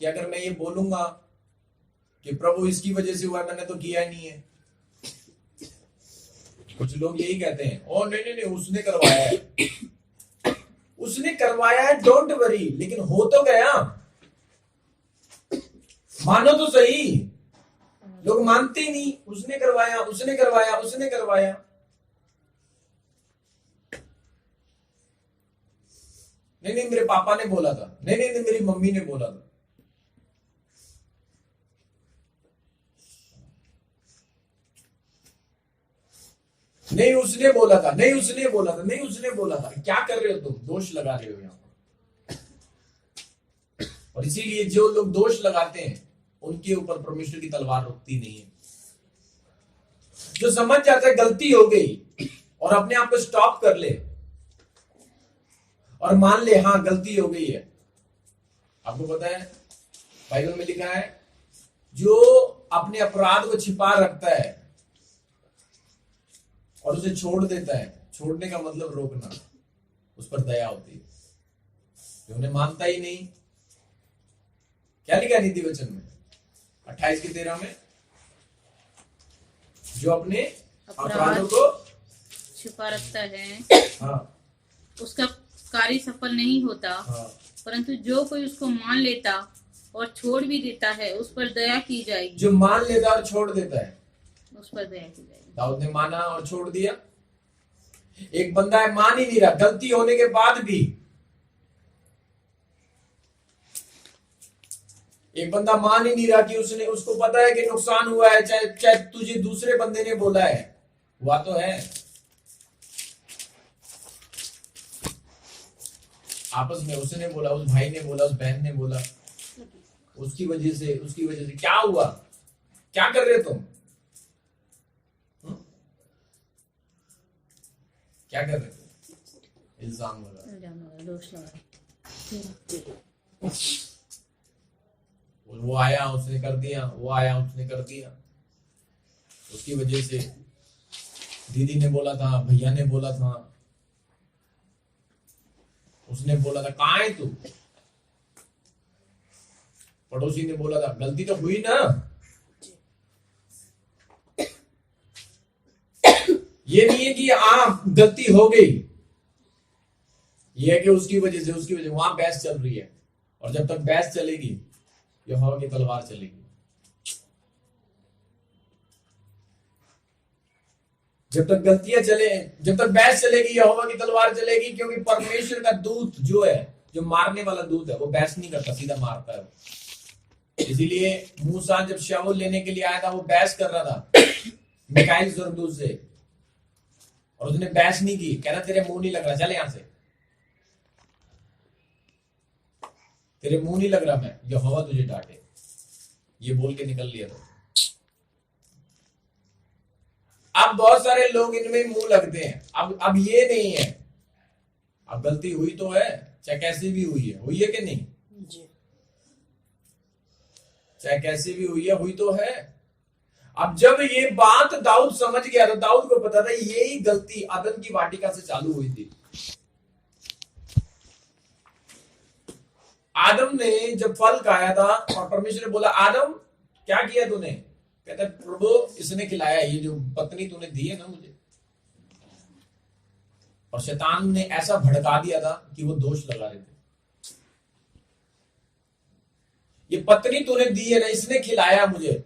कि अगर मैं ये बोलूंगा कि प्रभु इसकी वजह से हुआ, मैंने तो किया नहीं है। कुछ लोग यही कहते हैं, ओ नहीं नहीं नहीं उसने करवाया है, उसने करवाया है, डोंट वरी। लेकिन हो तो गया, मानो तो सही। लोग मानते ही नहीं, उसने करवाया, उसने करवाया, उसने करवाया। नहीं नहीं मेरे पापा ने बोला था, नहीं नहीं नहीं मेरी मम्मी ने बोला था। नहीं उसने बोला था, नहीं उसने बोला था, नहीं उसने बोला था। क्या कर रहे हो तुम? दोष लगा रहे हो यहां पर। और इसीलिए जो लोग दोष लगाते हैं उनके ऊपर परमेश्वर की तलवार रुकती नहीं है। जो समझ जाता है गलती हो गई और अपने आप को स्टॉप कर ले और मान ले हाँ गलती हो गई है। आपको पता है बाइबल में लिखा है, जो अपने अपराध को छिपा रखता है और उसे छोड़ देता है, छोड़ने का मतलब रोकना, उस पर दया होती है। जो उन्हें मानता ही नहीं, क्या लिखा नीति वचन में 28:13 में, जो अपने अपराधों को छुपा रखता है, हाँ, उसका कार्य सफल नहीं होता। हाँ, परंतु जो कोई उसको मान लेता और छोड़ भी देता है उस पर दया की जाएगी। जो मान लेता है और छोड़ देता है, उस पर दया की जाएगी। दाऊद ने माना और छोड़ दिया। एक बंदा है मान ही नहीं रहा, गलती होने के बाद भी। एक बंदा मान ही नहीं रहा कि उसको पता है कि नुकसान हुआ है, चाहे तुझे दूसरे बंदे ने बोला है, हुआ तो है। आपस में उसने बोला, उस भाई ने बोला, उस बहन ने बोला, उसकी वजह से क्या हुआ, क्या कर रहे तुम? क्या कर रहे थे? इल्जाम लगा, दोष लगा। वो आया उसने कर दिया, वो आया उसने कर दिया। उसकी वजह से दीदी ने बोला था, भैया ने बोला था, उसने बोला था कहाँ है तू, पड़ोसी ने बोला था, गलती तो हुई ना। ये नहीं है कि गलती हो गई, ये है कि उसकी वजह से वहां बहस चल रही है। और जब तक बहस चलेगी यहोवा की तलवार चलेगी। जब तक गलतियां चले, जब तक बहस चलेगी यहोवा की तलवार चलेगी। क्योंकि परमेश्वर का दूत जो है, जो मारने वाला दूत है, वो बहस नहीं करता, सीधा मारता है। इसीलिए मूसा जब शाऊल लेने के लिए आया था, वो बहस कर रहा था मिकाएल स्वर्गदूत से, और उसने बहस नहीं की। कह रहा तेरे मुंह नहीं लग रहा, चल यहां से, तेरे मुंह नहीं लग रहा, मैं यहोवा तुझे डांटे, ये बोल के निकल लिया था। अब बहुत सारे लोग इनमें मुंह लगते हैं। अब ये नहीं है, अब गलती हुई तो है, चाहे कैसी भी हुई है कि नहीं जी। चाहे कैसी भी हुई तो है। अब जब ये बात दाऊद समझ गया, तो दाऊद को पता था यही गलती अदन की वाटिका से चालू हुई थी। आदम ने जब फल खाया था और परमेश्वर ने बोला, आदम क्या किया तूने? कहता है, प्रभु इसने खिलाया, ये जो पत्नी तूने दी है ना मुझे। और शैतान ने ऐसा भड़का दिया था कि वो दोष लगा रहे थे, ये पत्नी तूने दी है ना, इसने खिलाया मुझे।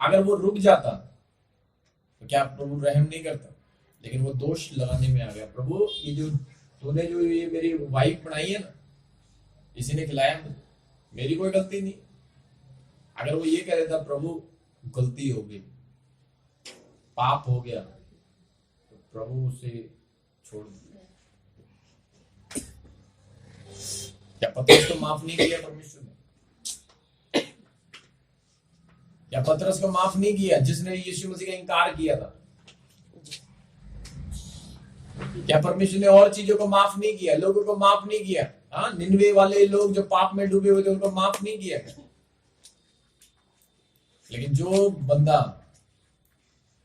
अगर वो रुक जाता तो क्या प्रभु रहम नहीं करता? लेकिन वो दोष लगाने में आ गया, प्रभु ये जो तूने जो ये मेरी वाइफ बनाई है ना, इसी ने खिलाया मुझे, मेरी कोई गलती नहीं। अगर वो ये कह रहा था, प्रभु गलती हो गई, पाप हो गया, तो प्रभु उसे छोड़ दिया। क्या पतरस को माफ नहीं किया परमेश्वर ने? क्या पतरस को माफ नहीं किया जिसने यीशु मसीह का इनकार किया था? क्या परमेश्वर ने और चीजों को माफ नहीं किया, लोगों को माफ नहीं किया? हाँ, निनवे वाले लोग जो पाप में डूबे हुए थे, उनको माफ नहीं किया। लेकिन जो बंदा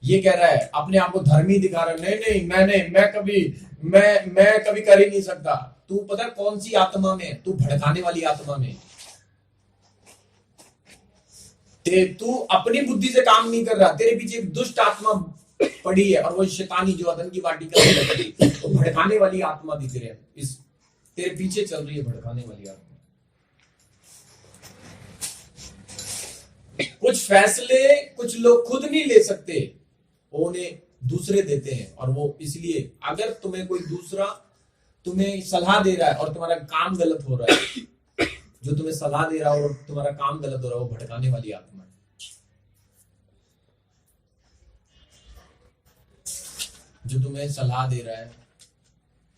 ये कह रहा है, अपने आप को धर्मी दिखा रहा है, नहीं मैं कभी कर ही नहीं सकता। तू पता कौन सी आत्मा में? तू भड़काने वाली आत्मा में। तू अपनी बुद्धि से काम नहीं कर रहा, तेरे पीछे एक दुष्ट आत्मा पड़ी है, और वो शैतानी जो अदन की वाटिका में लगी, वो भड़काने वाली आत्मा दिख रही है, तेरे पीछे चल रही है भड़काने वाली आत्मा। कुछ फैसले कुछ लोग खुद नहीं ले सकते, वो उन्हें दूसरे देते हैं। और वो इसलिए, अगर तुम्हें कोई दूसरा तुम्हें सलाह दे रहा है और तुम्हारा काम गलत हो रहा है, जो तुम्हें सलाह दे रहा है और तुम्हारा काम गलत हो रहा है, वो भड़काने वाली आत्मा है। जो तुम्हें सलाह दे रहा है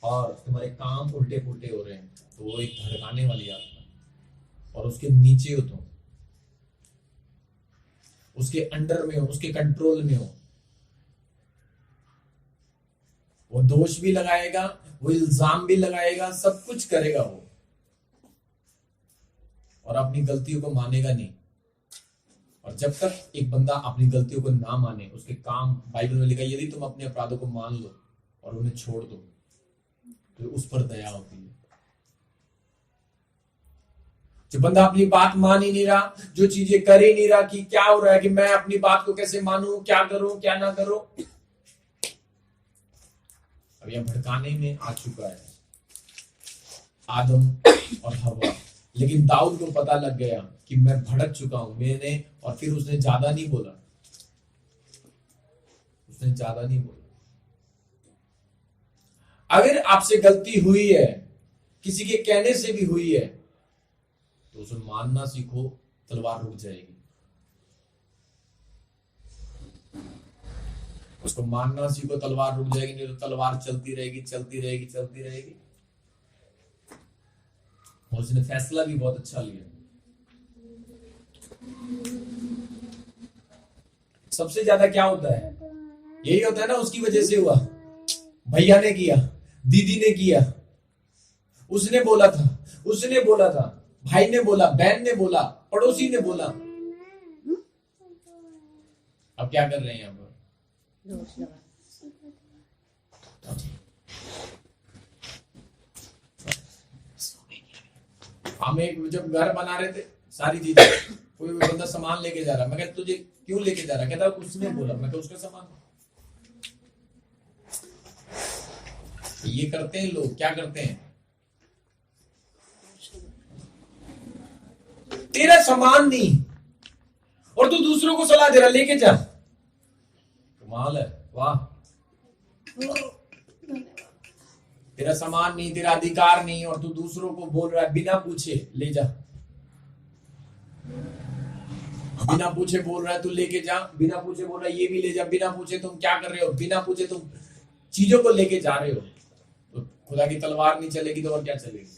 और तुम्हारे काम उल्टे पुल्टे हो रहे हैं, तो वो एक भड़काने वाली आत्मा है। और उसके नीचे हो तुम, उसके अंडर में हो, उसके कंट्रोल में हो। वो दोष भी लगाएगा, वो इल्जाम भी लगाएगा, सब कुछ करेगा वो, और अपनी गलतियों को मानेगा नहीं। और जब तक एक बंदा अपनी गलतियों को ना माने, उसके काम, बाइबल में लिखा है, यदि तुम अपने अपराधों को मान लो और उन्हें छोड़ दो, तो उस पर दया होती है। जो बंदा अपनी बात मान ही नहीं रहा, जो चीजें कर ही नहीं रहा, कि क्या हो रहा है, कि मैं अपनी बात को कैसे मानूं, क्या करूं क्या ना करूं, अब यह भड़काने में आ चुका है। आदम और हवा लेकिन दाऊद को पता लग गया कि मैं भड़क चुका हूं मैंने, और फिर उसने ज्यादा नहीं बोला, उसने ज्यादा नहीं बोला। अगर आपसे गलती हुई है, किसी के कहने से भी हुई है, तो उसे मानना सीखो, तलवार रुक जाएगी। उसको मानना सीखो, तलवार रुक जाएगी, नहीं तो तलवार चलती रहेगी चलती रहेगी चलती रहेगी। और उसने फैसला भी बहुत अच्छा लिया। सबसे ज्यादा क्या होता है, यही होता है ना, उसकी वजह से हुआ। भैया ने किया, दीदी ने किया, उसने बोला था, उसने बोला था, भाई ने बोला, बहन ने बोला, पड़ोसी ने बोला। अब क्या कर रहे हैं यहाँ पर? दोष लगा। हमें जब घर बना रहे थे सारी चीजें, कोई बंदा सामान लेके जा रहा, मैं कहता तुझे क्यों लेके जा रहा, कहता उसने बोला, मैं कहता उसका सामान। ये करते हैं लोग, क्या करते हैं, तेरा सामान नहीं और तू दूसरों को सलाह दे रहा लेके जा। कमाल है, वाह। तेरा सामान नहीं, तेरा अधिकार नहीं, और तू दूसरों को बोल रहा है बिना पूछे ले जा, बिना पूछे बोल रहा है तू लेके जा, बिना पूछे बोल रहा है ये भी ले जा, बिना पूछे तुम क्या कर रहे हो, बिना पूछे तुम चीजों को लेके जा रहे हो। तो खुदा की तलवार नहीं चलेगी तो और क्या चलेगी?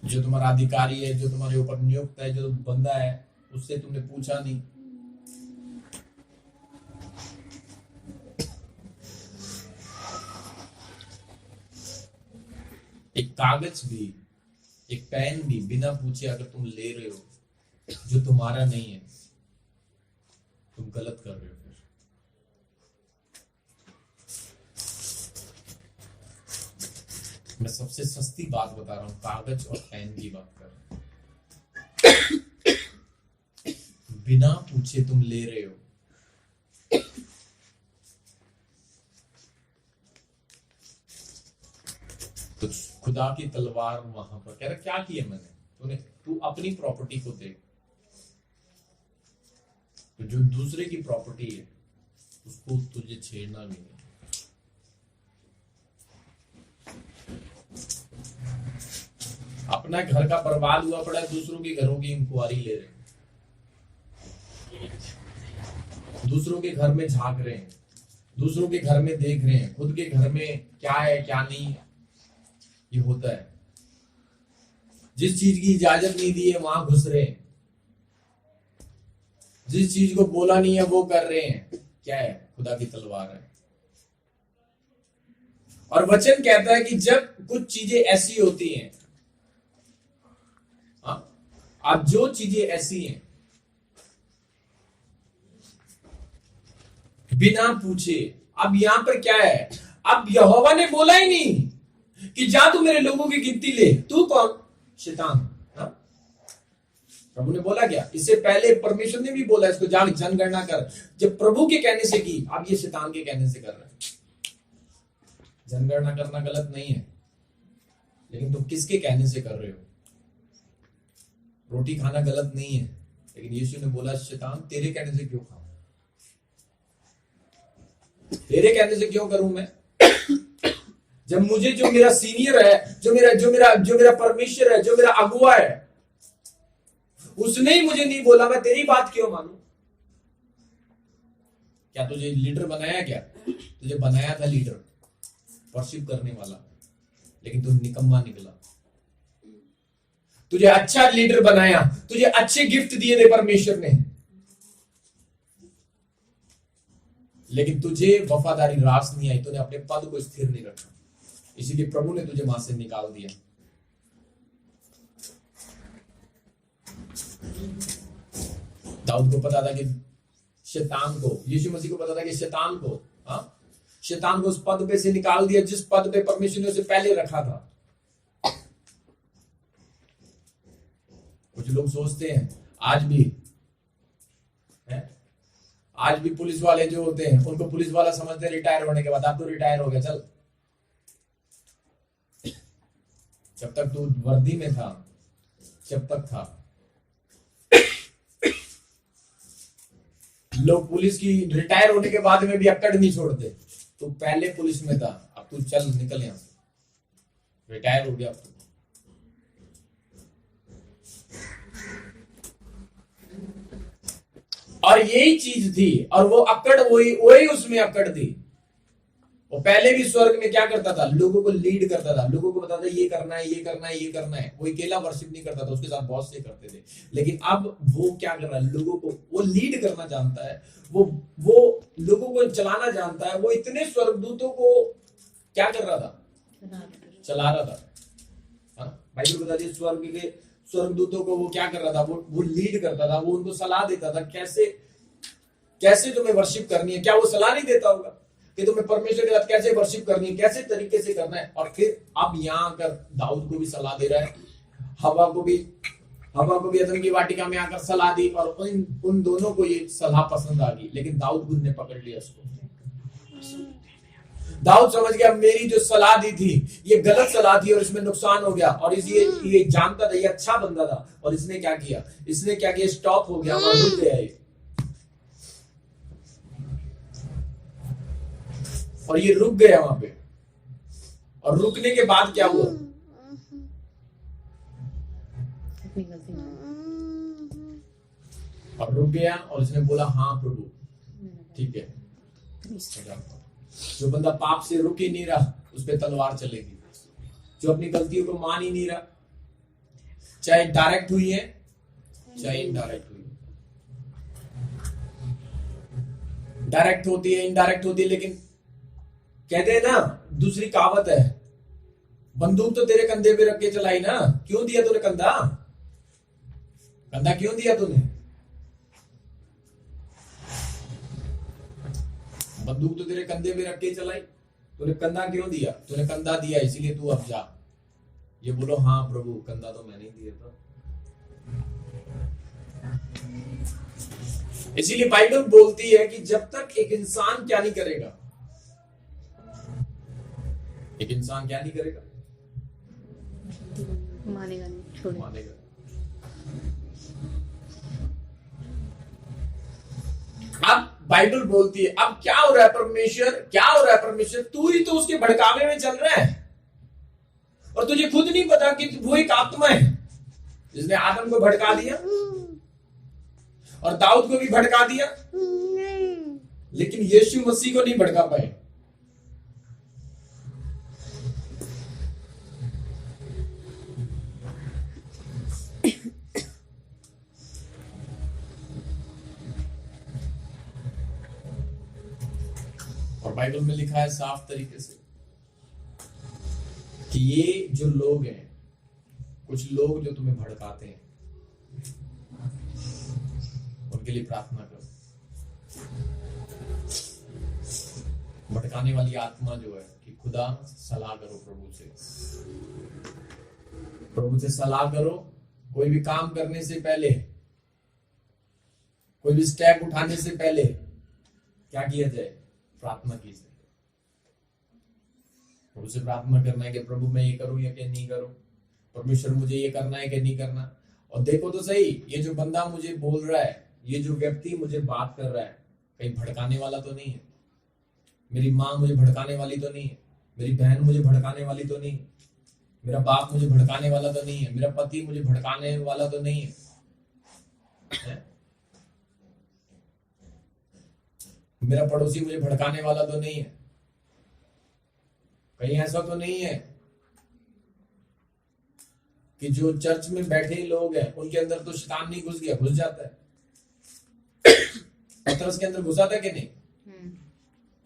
जो तुम्हारा अधिकारी है, जो तुम्हारे ऊपर नियुक्त है, जो बंदा है, उससे तुमने पूछा नहीं। एक कागज भी, एक पेन भी बिना पूछे अगर तुम ले रहे हो जो तुम्हारा नहीं है, तुम गलत कर रहे हो। फिर मैं सबसे सस्ती बात बता रहा हूं, कागज और पेन की बात कर रहा हूं। बिना पूछे तुम ले रहे हो, तो खुदा की तलवार वहां पर कह रहा क्या किया मैंने, तू अपनी प्रॉपर्टी को देख, तो जो दूसरे की प्रॉपर्टी है उसको तुझे छेड़ना भी नहीं। अपना घर का बर्बाद हुआ पड़ा है, दूसरों के घरों की इंक्वायरी ले रहे हैं, दूसरों के घर में झांक रहे हैं, दूसरों के घर में देख रहे हैं, खुद के घर में क्या है क्या नहीं है। ये होता है, जिस चीज की इजाजत नहीं दी है वहां घुस रहे हैं, जिस चीज को बोला नहीं है वो कर रहे हैं। क्या है? खुदा की तलवार है। और वचन कहता है कि जब कुछ चीजें ऐसी होती हैं, अब जो चीजें ऐसी हैं बिना पूछे, अब यहां पर क्या है, अब यहोवा ने बोला ही नहीं कि जा तू मेरे लोगों की गिनती ले। तू कौन? शैतान। प्रभु ने बोला क्या? इससे पहले परमेश्वर ने भी बोला इसको जा जनगणना कर। जब प्रभु के कहने से की, अब ये शैतान के कहने से कर रहा है। जनगणना करना गलत नहीं है, लेकिन तुम किसके कहने से कर रहे हो? रोटी खाना गलत नहीं है, लेकिन यीशु ने बोला शैतान तेरे कहने से क्यों खाऊं, तेरे कहने से क्यों करूं मैं? जब मुझे जो मेरा सीनियर है, जो मेरा परमेश्वर है, जो मेरा अगुआ है, उसने ही मुझे नहीं बोला, मैं तेरी बात क्यों मानूं? क्या तुझे लीडर बनाया? क्या तुझे बनाया था लीडर, वर्शिप करने वाला, लेकिन तू निकम्मा निकला। तुझे अच्छा लीडर बनाया, तुझे अच्छे गिफ्ट दिए थे परमेश्वर ने, लेकिन तुझे वफादारी रास नहीं आई, तूने अपने पद को स्थिर नहीं रखा, इसीलिए प्रभु ने तुझे वहां से निकाल दिया। दाऊद को पता था कि शैतान को, यीशु मसीह को पता था कि शैतान को उस पद पे से निकाल दिया जिस पद पे परमेश्वर ने उसे पहले रखा था। कुछ लोग सोचते हैं आज भी पुलिस वाले जो होते हैं उनको पुलिस वाला समझते हैं रिटायर होने के बाद, आप तो रिटायर हो गया, जब तक तू वर्दी में था, जब तक था। लोग पुलिस की रिटायर होने के बाद में भी अक्कड़ नहीं छोड़ते। तू पहले पुलिस में था, अब तू चल निकल यहां से, रिटायर हो गया अब तू। और यही चीज थी, और वो अक्कड़ वही उसमें अक्कड़ थी। वो पहले भी स्वर्ग में क्या करता था, लोगों को लीड करता था, लोगों को बताता था ये करना है, ये करना है, ये करना है। वो अकेला वर्शिप नहीं करता था, उसके साथ बहुत से करते थे। लेकिन अब वो क्या कर रहा है, लोगों को वो लीड करना जानता है, वो लोगों को चलाना जानता है। वो इतने स्वर्गदूतों को क्या कर रहा था, चला रहा था। बाइबल बताती है स्वर्ग के स्वर्गदूतों को वो क्या कर रहा था, वो लीड करता था, वो उनको सलाह देता था कैसे तुम्हें वर्शिप करनी है। क्या वो सलाह नहीं देता होगा कि तुम्हें परमेश्वर के साथ कैसे वर्शिप करनी है, कैसे तरीके से करना है। और फिर अब यहाँ आकर दाऊद को भी सलाह दे रहा है, हवा को भी अदन की वाटिका में आकर सलाह दी, और उन दोनों को ये सलाह पसंद आ गई। लेकिन दाऊद खुद ने पकड़ लिया उसको। दाऊद समझ गया मेरी जो सलाह दी थी ये गलत सलाह थी और इसमें नुकसान हो गया। और ये जानता था, ये अच्छा बंदा था, और इसने क्या किया, स्टॉप हो गया, वहां रुक गया ये। और ये रुक गया वहां पे। और रुकने के बाद क्या हुआ, और रुक गया और इसने बोला हाँ प्रभु ठीक है। जो बंदा पाप से रुक ही नहीं रहा उस पर तलवार चलेगी। जो अपनी गलतियों को मान ही नहीं रहा, चाहे डायरेक्ट हुई है चाहे इनडायरेक्ट हुई है, डायरेक्ट होती है इनडायरेक्ट होती है। लेकिन कहते हैं ना, दूसरी कहावत है, बंदूक तो तेरे कंधे पे रख के चलाई ना, क्यों दिया तूने कंधा क्यों दिया तूने? बंदूक तो तेरे कंधे पे रख के चलाई, तूने कंधा क्यों दिया? तूने कंधा दिया इसीलिए तू अब जा। ये बोलो हाँ प्रभु, कंधा तो मैंने दिया था। इसीलिए बाइबल बोलती है कि जब तक एक इंसान क्या नहीं करेगा, मानेगा नहीं, छोड़ेगा। अब बाइबल बोलती है अब क्या हो रहा है परमेश्वर, तू ही तो उसके भड़कावे में चल रहा है और तुझे खुद नहीं पता कि वो एक आत्मा है जिसने आदम को भड़का दिया और दाऊद को भी भड़का दिया, लेकिन यीशु मसीह को नहीं भड़का पाए। और बाइबल में लिखा है साफ तरीके से कि ये जो लोग हैं, कुछ लोग जो तुम्हें भड़काते हैं, उनके लिए प्रार्थना करो। भड़काने वाली आत्मा जो है कि खुदा सलाह करो प्रभु से सलाह करो। कोई भी काम करने से पहले, कोई भी स्टेप उठाने से पहले क्या किया जाए? प्रार्थना की जाए। प्रभु से प्रार्थना करना है कि प्रभु मैं ये करूं या क्या नहीं करूं, परमेश्वर मुझे ये करना है कि नहीं करना। और देखो तो सही, ये जो बंदा मुझे बोल रहा है, ये जो व्यक्ति मुझे बात कर रहा है, कहीं भड़काने वाला तो नहीं है? मेरी माँ मुझे भड़काने वाली तो नहीं है? मेरी बहन मुझे भड़काने वाली तो नहीं है? मेरा बाप मुझे भड़काने वाला तो नहीं है? मेरा पति मुझे भड़काने वाला तो नहीं है? मेरा पड़ोसी मुझे भड़काने वाला तो नहीं है? कहीं ऐसा तो नहीं है कि जो चर्च में बैठे लोग हैं उनके अंदर तो शैतान नहीं घुस गया? घुस जाता है। पतरस के अंदर घुसा था कि नहीं?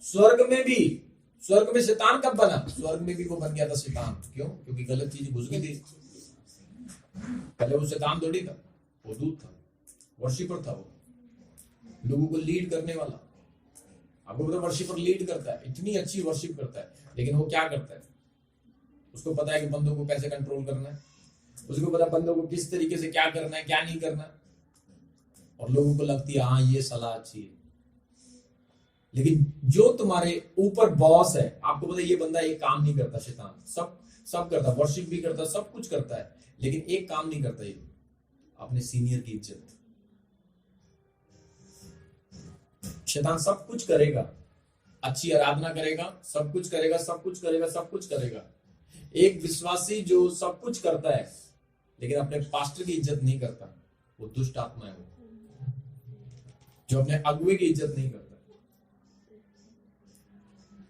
स्वर्ग में शैतान कब बना? स्वर्ग में भी वो बन गया था शैतान। क्यों? क्योंकि गलत चीज घुस गई थी। पहले वो शैतान थोड़ी था, वो दूत था, वर्शिपर था, वो लोगों को लीड करने वाला। आपको पता वर्शिपर लीड करता है, इतनी अच्छी वर्शिप करता है, लेकिन वो क्या करता है? उसको पता है कि बंदों को कैसे कंट्रोल करना है, उसको पता बंदों को किस तरीके से क्या करना है क्या नहीं करना। और लोगों को लगती है हाँ ये सलाह अच्छी है, लेकिन जो तुम्हारे ऊपर बॉस है, आपको पता है ये बंदा ये काम नहीं करता। शैतान सब करता है, वर्शिप भी करता है, सब कुछ करता है, लेकिन एक काम नहीं करता ये, अपने सीनियर की इज्जत। शैतान सब कुछ करेगा, अच्छी आराधना करेगा, सब कुछ करेगा, सब कुछ करेगा, सब कुछ करेगा। एक विश्वासी जो सब कुछ करता है लेकिन अपने पास्टर की इज्जत नहीं करता, वो दुष्ट आत्मा है। वो जो अपने अगुवे की इज्जत नहीं करता,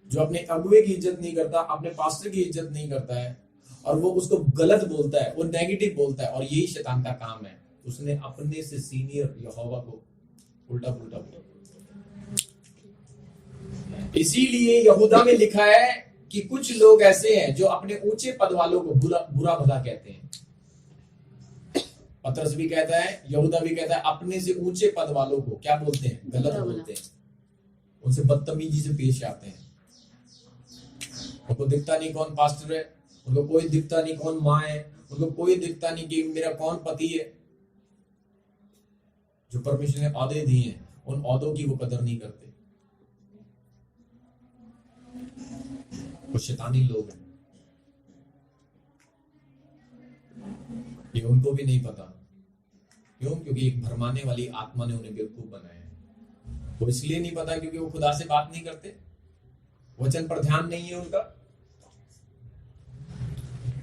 जो अपने अगुवे की इज्जत नहीं करता, अपने पास्टर की इज्जत नहीं करता है, और वो उसको गलत बोलता है, वो नेगेटिव बोलता है, और यही शैतान का काम है। उसने अपने से सीनियर यहोवा को उल्टा पुल्टा बोला। इसीलिए यहूदा में लिखा है कि कुछ लोग ऐसे हैं जो अपने ऊंचे पद वालों को बुरा भला कहते हैं। पतरस भी कहता है, यहूदा भी कहता है, अपने से ऊंचे पद वालों को क्या बोलते हैं? गलत बोलते हैं, उनसे बदतमीजी से पेश आते हैं। उनको दिखता नहीं कौन पास्टर है, उनको कोई दिखता नहीं कौन माँ है, उनको कोई दिखता नहीं कि मेरा कौन पति है। जो परमेश्वर ने औहदे दिए हैं, उन औहदों की वो कदर नहीं करते। वो शैतानी लोग हैं, ये उनको भी नहीं पता। क्यों? क्योंकि एक भरमाने वाली आत्मा ने उन्हें बेवकूफ बनाया है। वो इसलिए नहीं पता क्योंकि वो खुदा से बात नहीं करते, वचन पर ध्यान नहीं है उनका,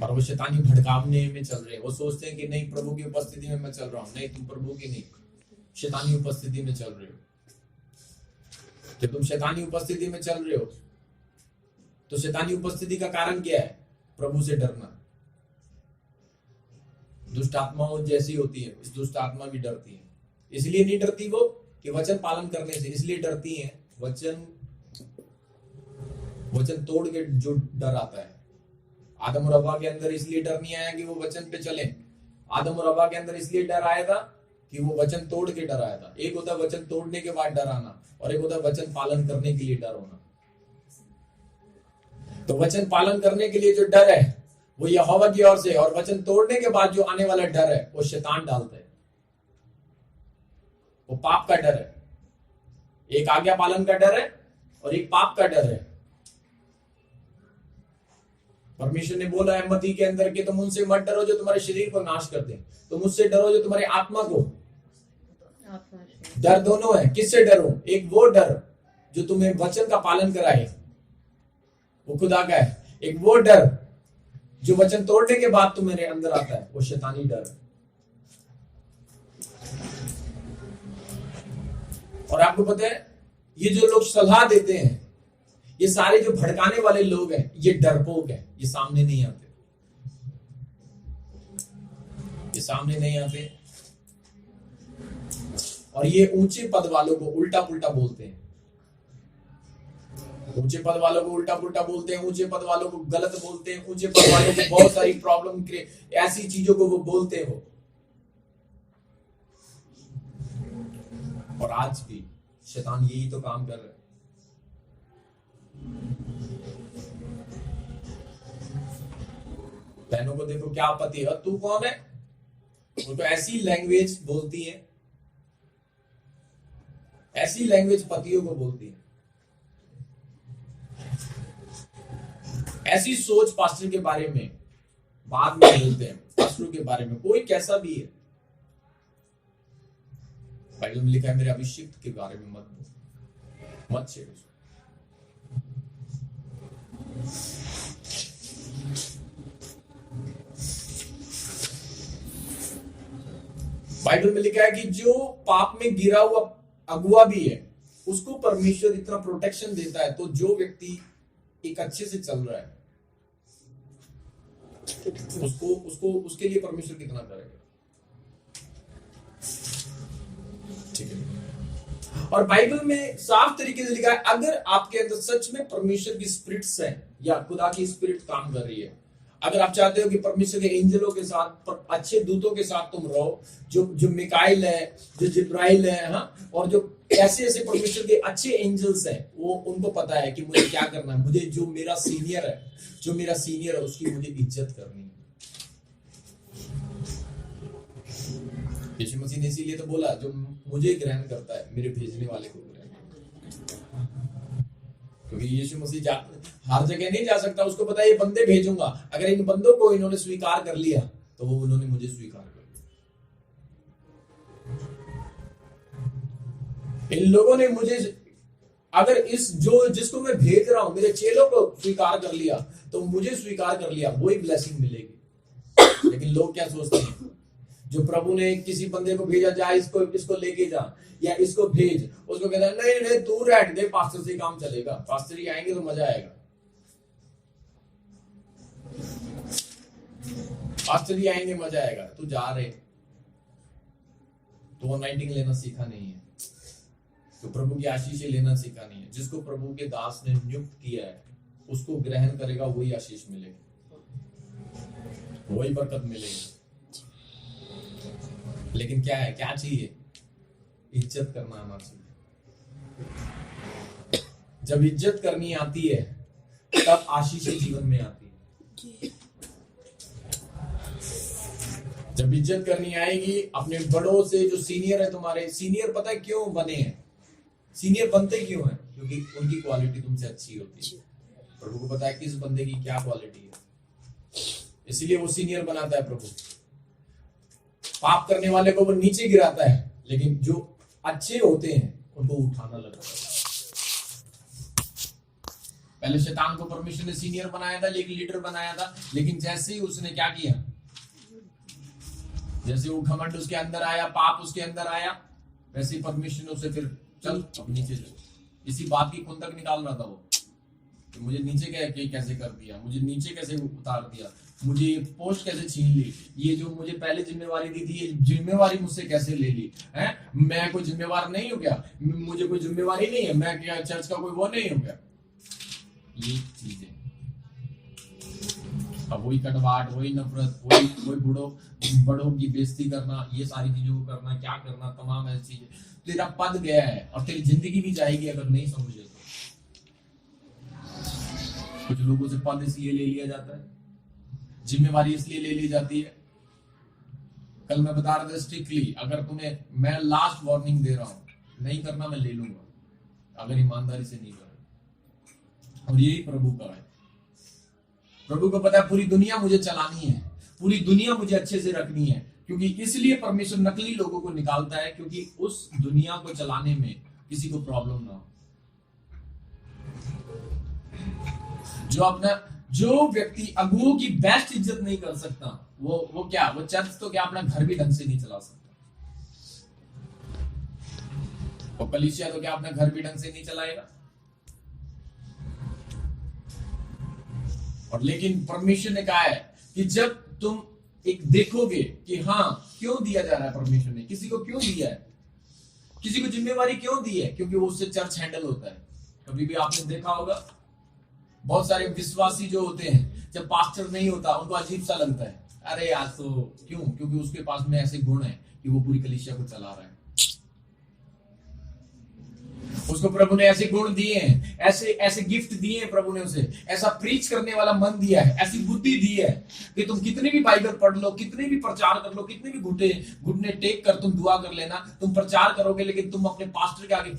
पर वो शैतानी भड़कावने में चल रहे हैं। वो सोचते हैं कि नहीं, प्रभु की उपस्थिति में मैं चल रहा हूं। नहीं, तुम प्रभु की नहीं, शैतानी उपस्थिति में चल रहे हो। जब तुम शैतानी उपस्थिति में चल रहे हो तो शैतानी उपस्थिति का कारण क्या है? प्रभु से डरना। दुष्ट आत्माओं जैसी होती है, इस दुष्ट आत्मा भी डरती है। इसलिए नहीं डरती वो कि वचन पालन करने से, इसलिए डरती है वचन तोड़ के जो डर आता है। आदम और हव्वा के अंदर इसलिए डर नहीं आया कि वो वचन पे चले। आदम और हव्वा के अंदर इसलिए डर आया था कि वो वचन तोड़ के डर आया था। एक होता है वचन तोड़ने के बाद डर आना, और एक होता है वचन पालन करने के लिए डर होना। तो वचन पालन करने के लिए जो डर है वो यहोवा की ओर से, और वचन तोड़ने के बाद जो आने वाला डर है वो शैतान डालता है। वो पाप का डर है। एक आज्ञा पालन का डर है और एक पाप का डर है। परमेश्वर ने बोला है मत्ती के अंदर कि तुम उनसे मत डरो जो तुम्हारे शरीर को नाश कर दे, तुम उससे डरो जो तुम्हारी आत्मा को। डर दोनों है। किससे डरो? एक वो डर जो तुम्हें वचन का पालन कराए, वो खुदा का है। एक वो डर जो वचन तोड़ने के बाद तुम्हारे अंदर आता है, वो शैतानी डर है। और आपको पता है, ये जो लोग सलाह देते हैं, ये सारे जो भड़काने वाले लोग हैं, ये डरपोक हैं। ये सामने नहीं आते, ये सामने नहीं आते, और ये ऊंचे पद वालों को उल्टा पुल्टा बोलते हैं। ऊंचे पद वालों को उल्टा पुल्टा बोलते हैं, ऊंचे पद वालों को गलत बोलते हैं, ऊंचे पद वालों को बहुत सारी प्रॉब्लम ऐसी चीजों को वो बोलते हैं। और आज भी शैतान यही तो काम कर रहा है। बहनों को देखो, क्या पति है, तू कौन है? वो तो ऐसी लैंग्वेज बोलती है, ऐसी लैंग्वेज पतियों को बोलती है। ऐसी सोच पास्टर के बारे में बाद में बोलते हैं, पास्टरों के बारे में, कोई कैसा भी है। बाइबल में लिखा है मेरे अभिषिक्त के बारे में मत छेड़ो। बाइबल में लिखा है कि जो पाप में गिरा हुआ अगुआ भी है, उसको परमेश्वर इतना प्रोटेक्शन देता है। तो जो व्यक्ति एक अच्छे से चल रहा है, उसको उसके लिए परमेश्वर कितना करेगा। ठीक है। और बाइबल में साफ तरीके से लिखा है, अगर आपके अंदर सच में परमेश्वर की स्पिरिट्स है या खुदा की स्पिरिट काम कर रही है, अगर आप चाहते हो कि परमेश्वर के एंजलों के साथ, अच्छे दूतों के साथ तुम रहो, जो मिकाइल है, जो जिब्राइल है, हाँ, और जो ऐसे परमेश्वर के अच्छे एंजल्स हैं, वो उनको पता है कि मुझे क्या करना है। मुझे जो मेरा सीनियर है उसकी मुझे इज्जत करनी है। यीशु मसीह ने इसीलिए तो बोला, जो मुझे ग्रहण करता है मेरे भेजने वाले को ग्रहण करता है। क्योंकि यीशु मसीह हर जगह नहीं जा सकता, उसको पता है ये बंदे भेजूंगा, अगर इन बंदों को इन्होंने स्वीकार कर लिया तो वो उन्होंने मुझे स्वीकार कर लिया। इन लोगों ने मुझे, अगर जिसको मैं भेज रहा हूं मेरे चेलों को स्वीकार कर लिया तो मुझे स्वीकार कर लिया, वही ब्लेसिंग मिलेगी। लेकिन लोग क्या सोचते हैं, जो प्रभु ने किसी बंदे को भेजा, जा इसको लेके जा या इसको भेज, उसको कहता है नहीं नहीं तू रहने दे, पास्टर से काम चलेगा, पास्टर ही आएंगे तो मजा आएगा, पास्टर ही आएंगे मजा आएगा, तू जा रहे तो अनाइंटिंग लेना सीखा नहीं है, तो प्रभु की आशीष लेना सीखा नहीं है। जिसको प्रभु के दास ने नियुक्त किया है उसको ग्रहण करेगा, वही आशीष मिलेगी, वही बरकत मिलेगी। लेकिन क्या है, क्या चाहिए? इज्जत करना आना चाहिए। जब इज्जत करनी आती है तब आशीष जीवन में आती है। जब इज्जत करनी आएगी अपने बड़ों से, जो सीनियर है तुम्हारे, सीनियर पता है क्यों बने हैं? सीनियर बनते क्यों हैं? क्योंकि उनकी क्वालिटी तुमसे अच्छी होती है। प्रभु को पता है किस बंदे की क्या क्वालिटी है, इसीलिए वो सीनियर बनाता है प्रभु। पाप करने वाले को वो नीचे गिराता है, लेकिन जो अच्छे होते हैं उनको उठाना लगता है। पहले शैतान को परमेश्वर ने सीनियर बनाया था, लेकिन लीडर बनाया था, लेकिन जैसे ही उसने क्या किया, जैसे वो घमंड उसके अंदर आया, पाप उसके अंदर आया, वैसे ही परमेश्वर ने उसे फिर चल अब नीचे चल। इसी बात की खुंदक निकाल रहा था वो, कि मुझे नीचे कैसे कर दिया, मुझे नीचे कैसे उतार दिया, मुझे ये पोस्ट कैसे छीन ली, ये जो मुझे पहले जिम्मेवारी दी थी ये जिम्मेवारी मुझसे कैसे ले ली है? मैं कोई जिम्मेवार नहीं हूं क्या? मुझे कोई जिम्मेवारी नहीं है? मैं क्या चर्च का कोई वो नहीं हूं क्या? ये चीजें, अब वही कटवाट, वही नफरत, वही बड़ों की बेइज्जती करना, ये सारी चीजों को करना, क्या करना, तमाम ऐसी चीजें, तेरा पद गया है और तेरी जिंदगी भी जाएगी अगर नहीं समझे तो। कुछ लोगों से पद इसलिए ले लिया जाता है, जिम्मेवारी इसलिए ले ली जाती है। कल मैं बता रहा था स्ट्रिक्टली, अगर तुम्हें, मैं लास्ट वार्निंग दे रहा हूं, नहीं करना मैं ले लूंगा अगर ईमानदारी से नहीं करना। और यही प्रभु का है। प्रभु को पता है पूरी दुनिया मुझे चलानी है, पूरी दुनिया मुझे अच्छे से रखनी है, क्योंकि इसलिए परमेश्वर नकली लोगों को निकालता है, क्योंकि उस दुनिया को चलाने में किसी को प्रॉब्लम ना हो। जो व्यक्ति अगुओं की बेस्ट इज्जत नहीं कर सकता, वो क्या, वो चर्च तो क्या अपना घर भी ढंग से नहीं चला सकता, वो कलीसिया तो क्या अपना घर भी ढंग से नहीं चलाएगा। और लेकिन परमेश्वर ने कहा है कि जब तुम एक देखोगे कि हाँ क्यों दिया जा रहा है, परमेश्वर ने किसी को क्यों दिया है, किसी को जिम्मेवारी क्यों दी है, क्योंकि वो उससे चर्च हैंडल होता है। कभी भी आपने देखा होगा बहुत सारे विश्वासी जो होते हैं, जब पास्टर नहीं होता उनको अजीब सा लगता है, अरे आज तो क्यों, क्योंकि उसके पास में ऐसे गुण है कि वो पूरी कलीसिया को चला रहा है। उसको प्रभु ने ऐसे गुण दिए हैं, ऐसे गिफ्ट दिए हैं प्रभु ने उसे, ऐसा प्रीच करने वाला मन दिया है, ऐसी बुद्धि दी है कि तुम कितने भी बाइबल पढ़ लो, कितने भी प्रचार कर लो, कितने भी घुटने टेक कर तुम दुआ कर लेना, तुम प्रचार करोगे, लेकिन तुम अपने पास्टर के आगे